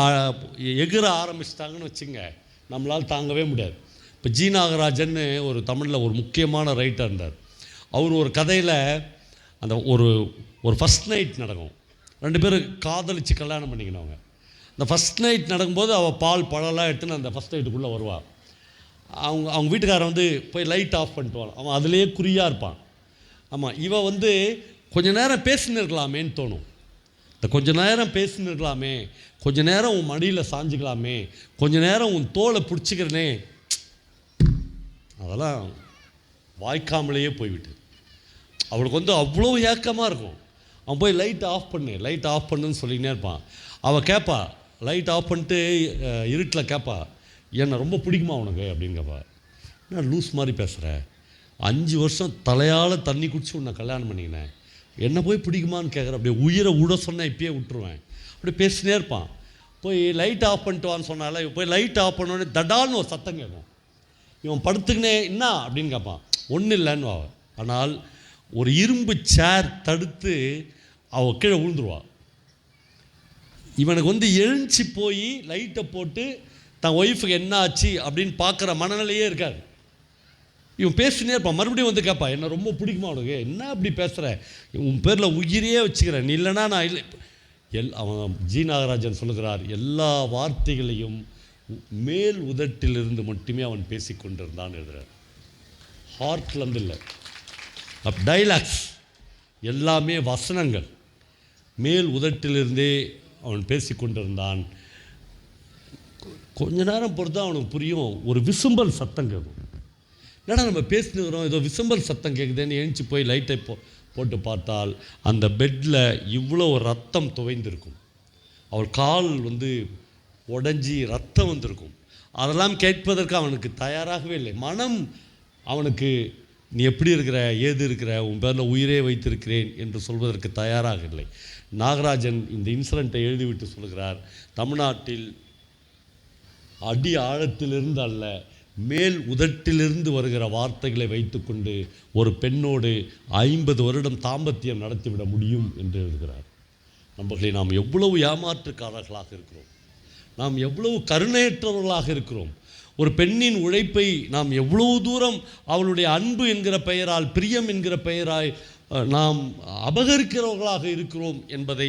எகிற ஆரம்பிச்சிட்டாங்கன்னு வச்சுங்க, நம்மளால் தாங்கவே முடியாது. இப்போ ஜி நாகராஜன்னு ஒரு தமிழில் ஒரு முக்கியமான ரைட்டர் இருந்தார். அவர் ஒரு கதையில் அந்த ஒரு ஃபஸ்ட் நைட் நடக்கும். 2 பேரும் காதலித்து கல்யாணம் பண்ணிக்கினவங்க. அந்த ஃபஸ்ட் நைட் நடக்கும்போது அவள் பால் பழம்லாம் எடுத்துன்னு அந்த ஃபஸ்ட் நைட்டுக்குள்ளே வருவாள். அவங்க வீட்டுக்காரன் வந்து போய் லைட் ஆஃப் பண்ணிட்டுவான். அவன் அதுலேயே குறியாக இருப்பான். ஆமாம், இவன் வந்து கொஞ்ச நேரம் பேசின்னு இருக்கலாமேன்னு தோணும். இந்த கொஞ்ச நேரம் பேசின்னு இருக்கலாமே, கொஞ்ச நேரம் உன் மடியில் சாஞ்சிக்கலாமே, கொஞ்ச நேரம் உன் தோலை பிடிச்சிக்கிறனே, அதெல்லாம் வாய்க்காமலேயே போய்விட்டு அவளுக்கு வந்து அவ்வளோ ஏக்கமாக இருக்கும். அவன் போய் லைட் ஆஃப் பண்ணுன்னு சொல்லிக்கினே இருப்பான். அவள் கேட்பா, லைட் ஆஃப் பண்ணிட்டு இருட்டில் கேட்பா, என்னை ரொம்ப பிடிக்குமா உனக்கு அப்படின்னு கேட்பா. என்ன லூஸ் மாதிரி பேசுகிற, 5 வருஷம் தலையால் தண்ணி குடிச்சு உன்னை கல்யாணம் பண்ணிக்கினேன், என்னை போய் பிடிக்குமான்னு கேட்குற, அப்படியே உயிரை விட சொன்னேன் இப்பயே விட்டுருவேன். அப்படி பேசினே இருப்பான். போய் லைட் ஆஃப் பண்ணிட்டு வான்னு சொன்னால, போய் லைட் ஆஃப் பண்ணோடனே தடால்னு ஒரு சத்தம் கேட்கும். இவன் படுத்துக்கினே என்ன அப்படின்னு கேட்பான். ஒன்றும் இல்லைன்னு. ஆனால் ஒரு இரும்பு சேர் தடுத்து அவள் கீழே விழுந்துருவாள். இவனுக்கு வந்து எழுஞ்சி போய் லைட்டை போட்டு தன் ஒய்ஃபுக்கு என்ன ஆச்சு அப்படின்னு பார்க்குற மனநிலையே இருக்காது. இவன் பேசினே இருப்பான். மறுபடியும் வந்து கேட்பா, என்னை ரொம்ப பிடிக்குமா உனக்கு, என்ன அப்படி பேசுகிற, உன் பேரில் உயிரையே வச்சுக்கிறேன், நீ இல்லைனா நான் இல்லை. அவன் ஜி நாகராஜன் சொல்லுகிறார், எல்லா வார்த்தைகளையும் மேல் உதட்டிலிருந்து மட்டுமே அவன் பேசி கொண்டிருந்தான் எழுதுகிறார். ஹார்ட்லேருந்து இல்லை. டைலாக்ஸ் எல்லாமே வசனங்கள், மேல் உதட்டிலிருந்தே அவன் பேசி கொண்டிருந்தான். கொஞ்ச நேரம் பொறுத்து அவனுக்கு புரியும், ஒரு விசும்பல் சத்தம் கேட்கும். என்னடா நம்ம பேசினுக்கிறோம், ஏதோ விசும்பல் சத்தம் கேட்குதுன்னு எழுந்துச்சி போய் லைட்டை போட்டு பார்த்தால் அந்த பெட்டில் இவ்வளோ ரத்தம் துவைந்திருக்கும். அவள் கால் வந்து உடஞ்சி ரத்தம் வந்திருக்கும். அதெல்லாம் கேட்பதற்கு அவனுக்கு தயாராகவே இல்லை. மனம் அவனுக்கு நீ எப்படி இருக்கிற, ஏது இருக்கிற, உன் பேரில் உயிரே வைத்திருக்கிறேன் என்று சொல்வதற்கு தயாராக இல்லை. நாகராஜன் இந்த இன்சிடெண்ட்டை எழுதிவிட்டு சொல்கிறார், தமிழ்நாட்டில் அடி ஆழத்திலிருந்து அல்ல, மேல் உதட்டிலிருந்து வருகிற வார்த்தைகளை வைத்துக்கொண்டு ஒரு பெண்ணோடு 50 வருடம் தாம்பத்தியம் நடத்திவிட முடியும் என்று எழுதுகிறார். நம்மளை நாம் எவ்வளவு ஏமாற்றுக்காரர்களாக இருக்கிறோம், நாம் எவ்வளவு கருணையற்றவர்களாக இருக்கிறோம். ஒரு பெண்ணின் உழைப்பை நாம் எவ்வளவு தூரம் அவளுடைய அன்பு என்கிற பெயரால், பிரியம் என்கிற பெயரால் நாம் அபகரிக்கிறவர்களாக இருக்கிறோம் என்பதை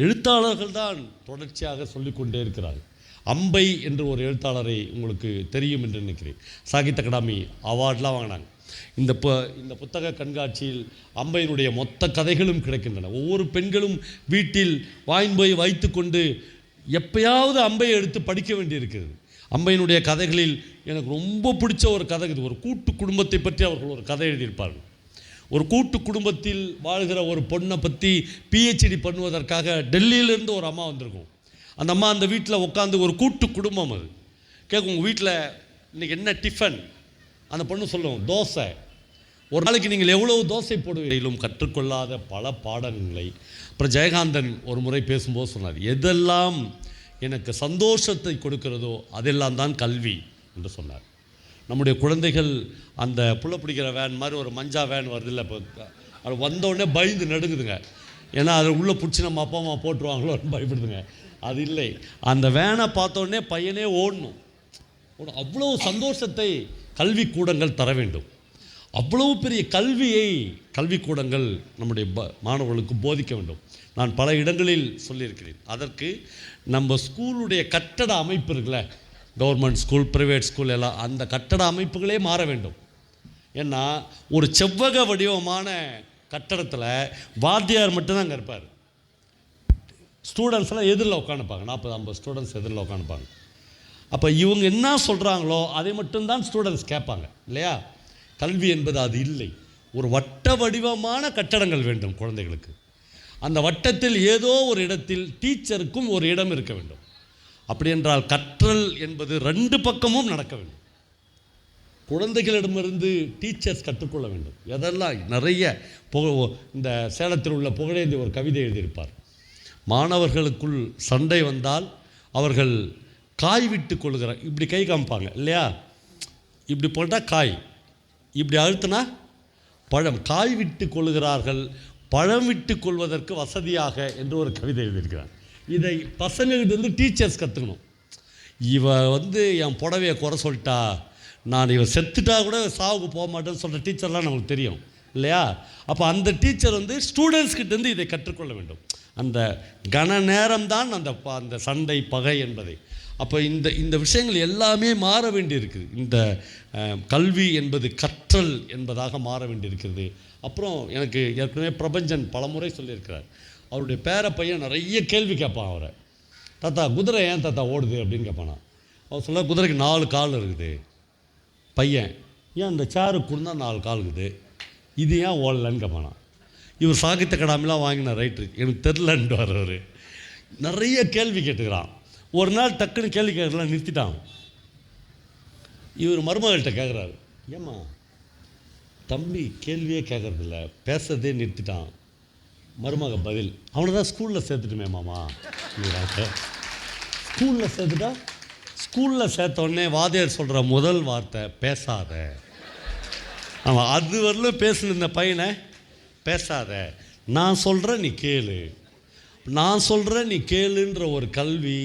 எழுத்தாளர்கள் தான் தொடர்ச்சியாக சொல்லிக்கொண்டே இருக்கிறார்கள். அம்பை என்று ஒரு எழுத்தாளரை உங்களுக்கு தெரியும் என்று நினைக்கிறேன். சாகித்ய அகாடமி அவார்ட்லாம் வாங்கினாங்க. இந்த புத்தக கண்காட்சியில் அம்பையினுடைய மொத்த கதைகளும் கிடைக்கின்றன. ஒவ்வொரு பெண்களும் வீட்டில் வாங்கி போய் வைத்து கொண்டு எப்பயாவது அம்பையை எடுத்து படிக்க வேண்டியிருக்கிறது. அம்பையினுடைய கதைகளில் எனக்கு ரொம்ப பிடிச்ச ஒரு கதை இது. ஒரு கூட்டு குடும்பத்தை பற்றி அவர்கள் ஒரு கதை எழுதியிருப்பார்கள். ஒரு கூட்டு குடும்பத்தில் வாழ்கிற ஒரு பொண்ணை பற்றி PhD பண்ணுவதற்காக டெல்லியிலேருந்து ஒரு அம்மா வந்திருக்கும். அந்த அம்மா அந்த வீட்டில் உட்காந்து, ஒரு கூட்டு குடும்பம் அது, கேட்கும், உங்கள் வீட்டில் இன்றைக்கி என்ன டிஃபன்? அந்த பொண்ணு சொல்லும், தோசை. ஒரு நாளைக்கு நீங்கள் எவ்வளவு தோசை போடுவீங்களும் கற்றுக்கொள்ளாத பல பாடங்களை. அப்புறம் ஜெயகாந்தன் ஒரு முறை பேசும்போது சொன்னார், எதெல்லாம் எனக்கு சந்தோஷத்தை கொடுக்கிறதோ அதெல்லாம் தான் கல்வி என்று சொன்னார். நம்முடைய குழந்தைகள் அந்த புள்ள பிடிக்கிற வேன் மாதிரி ஒரு மஞ்சா வேன் வருது இல்லை, இப்போ அது வந்தோடனே பயந்து நடுங்குதுங்க. ஏன்னா அதை உள்ளே பிடிச்சி நம்ம அப்பா அம்மா போட்டுருவாங்களோன்னு பயப்படுதுங்க. அது இல்லை, அந்த வேனை பார்த்தோடனே பையனே ஓடணும். அவ்வளோ சந்தோஷத்தை கல்விக்கூடங்கள் தர வேண்டும். அவ்வளவு பெரிய கல்வியை கல்விக்கூடங்கள் நம்முடைய மாணவர்களுக்கு போதிக்க வேண்டும். நான் பல இடங்களில் சொல்லியிருக்கிறேன். அதற்கு நம்ம ஸ்கூலுடைய கட்டட அமைப்பு இருக்குல்ல, கவர்மெண்ட் ஸ்கூல், ப்ரைவேட் ஸ்கூல் எல்லாம், அந்த கட்டட அமைப்புகளே மாற வேண்டும். ஏன்னா ஒரு செவ்வக வடிவமான கட்டடத்தில் வாத்தியார் மட்டும்தான் அங்கே இருப்பார். ஸ்டூடெண்ட்ஸ்லாம் எதிரில் உட்காந்துப்பாங்க, 40-50 ஸ்டூடெண்ட்ஸ் எதிரில் உட்காந்துப்பாங்க. அப்போ இவங்க என்ன சொல்கிறாங்களோ அதை மட்டும்தான் ஸ்டூடெண்ட்ஸ் கேட்பாங்க இல்லையா? கல்வி என்பது அது இல்லை. ஒரு வட்ட வடிவமான கட்டடங்கள் வேண்டும் குழந்தைகளுக்கு. அந்த வட்டத்தில் ஏதோ ஒரு இடத்தில் டீச்சருக்கும் ஒரு இடம் இருக்க வேண்டும். அப்படி என்றால் கற்றல் என்பது 2 பக்கமும் நடக்க வேண்டும். குழந்தைகளிடமிருந்து டீச்சர்ஸ் கற்றுக்கொள்ள வேண்டும். எதெல்லாம் நிறைய இந்த சேலத்தில் உள்ள புகழேந்தி ஒரு கவிதை எழுதியிருப்பார். மாணவர்களுக்குள் சண்டை வந்தால் அவர்கள் காய் விட்டு கொள்கிறார், இப்படி கை காமிப்பாங்க இல்லையா, இப்படி போட்டால் காய், இப்படி அழுத்தினா பழம். காய் விட்டு கொள்கிறார்கள், பழம் விட்டு கொள்வதற்கு வசதியாக என்று ஒரு கவிதை எழுதியிருக்கிறார். இதை பசங்கள்கிட்ட டீச்சர்ஸ் கற்றுக்கணும். இவ என் புடவையை குறை சொல்லிட்டா, நான் இவன் செத்துட்டா கூட சாவுக்கு போக மாட்டேன்னு சொல்கிற டீச்சர்லாம் நமக்கு தெரியும் இல்லையா? அப்போ அந்த டீச்சர் ஸ்டூடெண்ட்ஸ்கிட்டேருந்து இதை கற்றுக்கொள்ள வேண்டும். அந்த கன நேரம்தான் அந்த சண்டை பகை என்பதை. அப்போ இந்த விஷயங்கள் எல்லாமே மாற வேண்டியிருக்குது. இந்த கல்வி என்பது கற்றல் என்பதாக மாற வேண்டியிருக்கிறது. அப்புறம் எனக்கு ஏற்கனவே பிரபஞ்சன் பலமுறை சொல்லியிருக்கிறார். அவருடைய பேர பையன் நிறைய கேள்வி கேட்பான் அவரை. தாத்தா குதிரை ஏன் தாத்தா ஓடுது அப்படின்னு கேட்பானா. அவர் சொல்ல, குதிரைக்கு 4 கால் இருக்குது. பையன், ஏன் அந்த சேருக்கு கூட 4 கால் இருக்குது, இது ஏன் ஓடலன்னு கேட்பானா. இவர் சாகித்ய அகாடமிலாம் வாங்கின ரைட்ரு, எனக்கு தெரிலன்ட்டு அவர் நிறைய கேள்வி கேட்டுக்கிறான். ஒரு நாள் டக்குன்னு கேள்வி கேட்கலாம் நிறுத்திட்டான். இவர் மருமகள்கிட்ட கேட்குறாரு, ஏம்மா தம்பி கேள்வியே கேட்குறதில்ல, பேசுறதே நிறுத்திட்டான். மருமக பதில், அவனை தான் ஸ்கூலில் சேர்த்துட்டுமே மாமா. ஸ்கூலில் சேர்த்துட்டா, ஸ்கூலில் சேர்த்தோடனே வாத்தியார் சொல்கிற முதல் வார்த்தை பேசாத. ஆமாம், அது வரலும் பேசுன இந்த பையனை பேசாத, நான் சொல்கிறேன் நீ கேளு, நான் சொல்கிறேன் நீ கேளுன்ற ஒரு கல்வி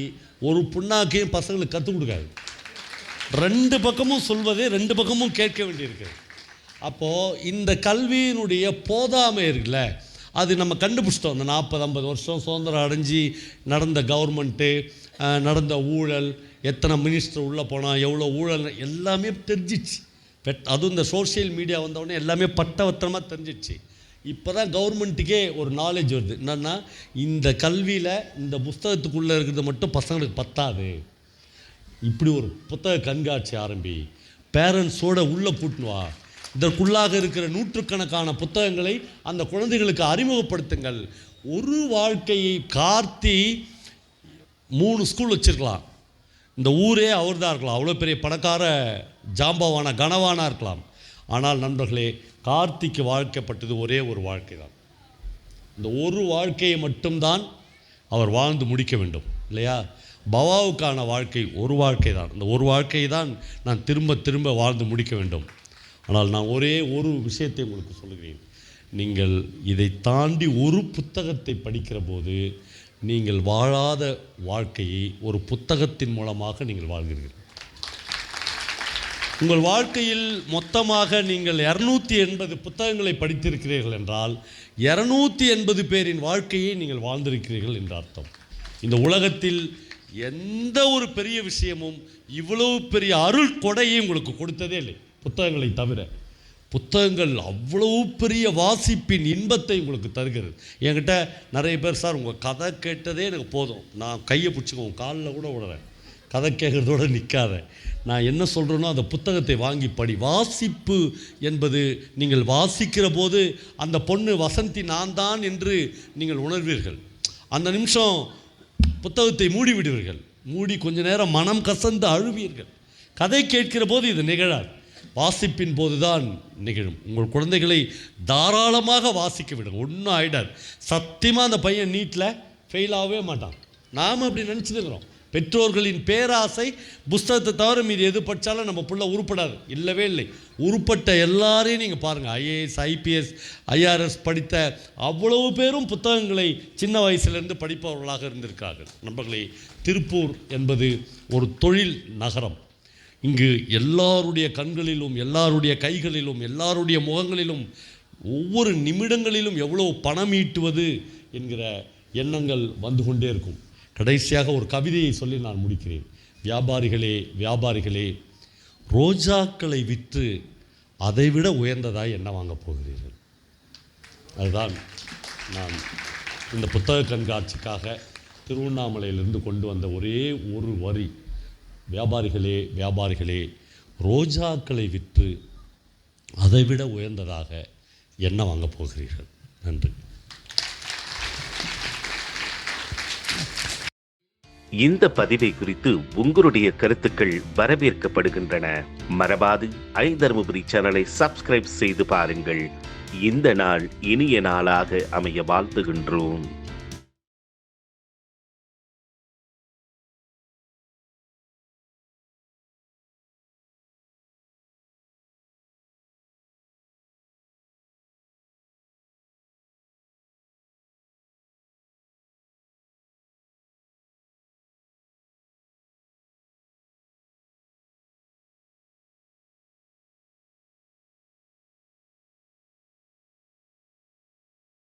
ஒரு புண்ணாக்கையும் பசங்களுக்கு கற்றுக் கொடுக்காது. 2 பக்கமும் சொல்வதே 2 பக்கமும் கேட்க வேண்டியிருக்கு. அப்போது இந்த கல்வியினுடைய போதாமை இருக்குல்ல, அது நம்ம கண்டுபிடிச்சிட்டோம். அந்த 40-50 வருஷம் சுதந்திரம் அடைஞ்சி நடந்த கவர்மெண்ட்டு, நடந்த ஊழல், எத்தனை மினிஸ்டர் உள்ளே போனால் எவ்வளோ ஊழல் எல்லாமே தெரிஞ்சிச்சு. அதுவும் இந்த சோஷியல் மீடியா வந்தவுடனே எல்லாமே பட்டவத்தனமாக தெரிஞ்சிச்சு. இப்போ தான் கவர்மெண்ட்டுக்கே ஒரு நாலேஜ் வருது. என்னென்னா, இந்த கல்வியில் இந்த புஸ்தகத்துக்குள்ளே இருக்கிறது மட்டும் பசங்களுக்கு பத்தாது, இப்படி ஒரு புத்தக கண்காட்சி ஆரம்பி, பேரண்ட்ஸோட உள்ளே கூட்டுனுவா, இதற்குள்ளாக இருக்கிற நூற்றுக்கணக்கான புத்தகங்களை அந்த குழந்தைகளுக்கு அறிமுகப்படுத்துங்கள். ஒரு வாழ்க்கையை கார்த்தி 3 ஸ்கூல் வச்சுருக்கலாம், இந்த ஊரே அவர் தான் இருக்கலாம், அவ்வளோ பெரிய பணக்கார ஜாம்பவான கனவானாக இருக்கலாம். ஆனால் நண்பர்களே, கார்த்திக்கு வாழ்க்கப்பட்டது ஒரே ஒரு வாழ்க்கை தான். இந்த ஒரு வாழ்க்கையை மட்டும்தான் அவர் வாழ்ந்து முடிக்க வேண்டும் இல்லையா? பவாவுக்கான வாழ்க்கை ஒரு வாழ்க்கை தான். இந்த ஒரு வாழ்க்கையை தான் நான் திரும்ப திரும்ப வாழ்ந்து முடிக்க வேண்டும். ஆனால் நான் ஒரே ஒரு விஷயத்தை உங்களுக்கு சொல்லுகிறேன். நீங்கள் இதை தாண்டி ஒரு புத்தகத்தை படிக்கிற போது நீங்கள் வாழாத வாழ்க்கையை ஒரு புத்தகத்தின் மூலமாக நீங்கள் வாழ்கிறீர்கள். உங்கள் வாழ்க்கையில் மொத்தமாக நீங்கள் 280 புத்தகங்களை படித்திருக்கிறீர்கள் என்றால் 280 பேரின் வாழ்க்கையை நீங்கள் வாழ்ந்திருக்கிறீர்கள் என்ற அர்த்தம். இந்த உலகத்தில் எந்த ஒரு பெரிய விஷயமும் இவ்வளவு பெரிய அருள் கொடையை உங்களுக்கு கொடுத்ததே இல்லை, புத்தகங்களை தவிர. புத்தகங்கள் அவ்வளவு பெரிய வாசிப்பின் இன்பத்தை உங்களுக்கு தருகிறது. என்கிட்ட நிறைய பேர், சார் உங்கள் கதை கேட்டதே எனக்கு போதும், நான் கையை பிடிச்சிக்குவோம், காலில் கூட விடுறேன், கதை கேட்குறதோடு நிற்காத, நான் என்ன சொல்கிறேனோ அந்த புத்தகத்தை வாங்கி படி. வாசிப்பு என்பது நீங்கள் வாசிக்கிற போது அந்த பொண்ணு வசந்தி நான் தான் என்று நீங்கள் உணர்வீர்கள். அந்த நிமிஷம் புத்தகத்தை மூடி விடுவீர்கள், மூடி கொஞ்ச நேரம் மனம் கசந்து அழுவீர்கள். கதை கேட்கிற போது இது நிகழாது, வாசிப்பின் போது தான் நிகழும். உங்கள் குழந்தைகளை தாராளமாக வாசிக்க விடுங்க, ஒன்றும் ஆகிடாது. சத்தியமாக அந்த பையன் நீட்டில் ஃபெயில் ஆகவே மாட்டான். நாம் அப்படி நினச்சிருக்கிறோம். பெற்றோர்களின் பேராசை புஸ்தகத்தை தவிர மீது எது படித்தாலும் நம்ம பிள்ளை உருப்படாது, இல்லவே இல்லை. உருப்பட்ட எல்லாரையும் நீங்கள் பாருங்கள், ஐஏஎஸ் IPS IRS படித்த அவ்வளவு பேரும் புத்தகங்களை சின்ன வயசுலேருந்து படிப்பவர்களாக இருந்திருக்கார்கள். நண்பர்களே, திருப்பூர் என்பது ஒரு தொழில் நகரம். இங்கு எல்லாருடைய கண்களிலும் எல்லாருடைய கைகளிலும் எல்லாருடைய முகங்களிலும் ஒவ்வொரு நிமிடங்களிலும் எவ்வளோ பணம் ஈட்டுவது என்கிற எண்ணங்கள் வந்து கொண்டே இருக்கும். கடைசியாக ஒரு கவிதையை சொல்லி நான் முடிக்கிறேன். வியாபாரிகளே வியாபாரிகளே, ரோஜாக்களை விற்று அதைவிட உயர்ந்ததாய் என்ன வாங்கப் போகிறீர்கள்? அதுதான் நான் இந்த புத்தக கண்காட்சிக்காக திருவண்ணாமலையிலிருந்து கொண்டு வந்த ஒரே ஒரு வரி. வியாபாரிகளே வியாபாரிகளே, ரோஜாக்களை விற்று அதைவிட உயர்ந்ததாக என்ன வாங்கப் போகிறீர்கள்? நன்றி. இந்த பதிவை குறித்து உங்களுடைய கருத்துக்கள் வரவேற்கப்படுகின்றன. மறவாது ஐதருமபுரி சேனலை சப்ஸ்கிரைப் செய்து பாருங்கள். இந்த நாள் இனிய நாளாக அமைய வாழ்த்துகின்றோம்.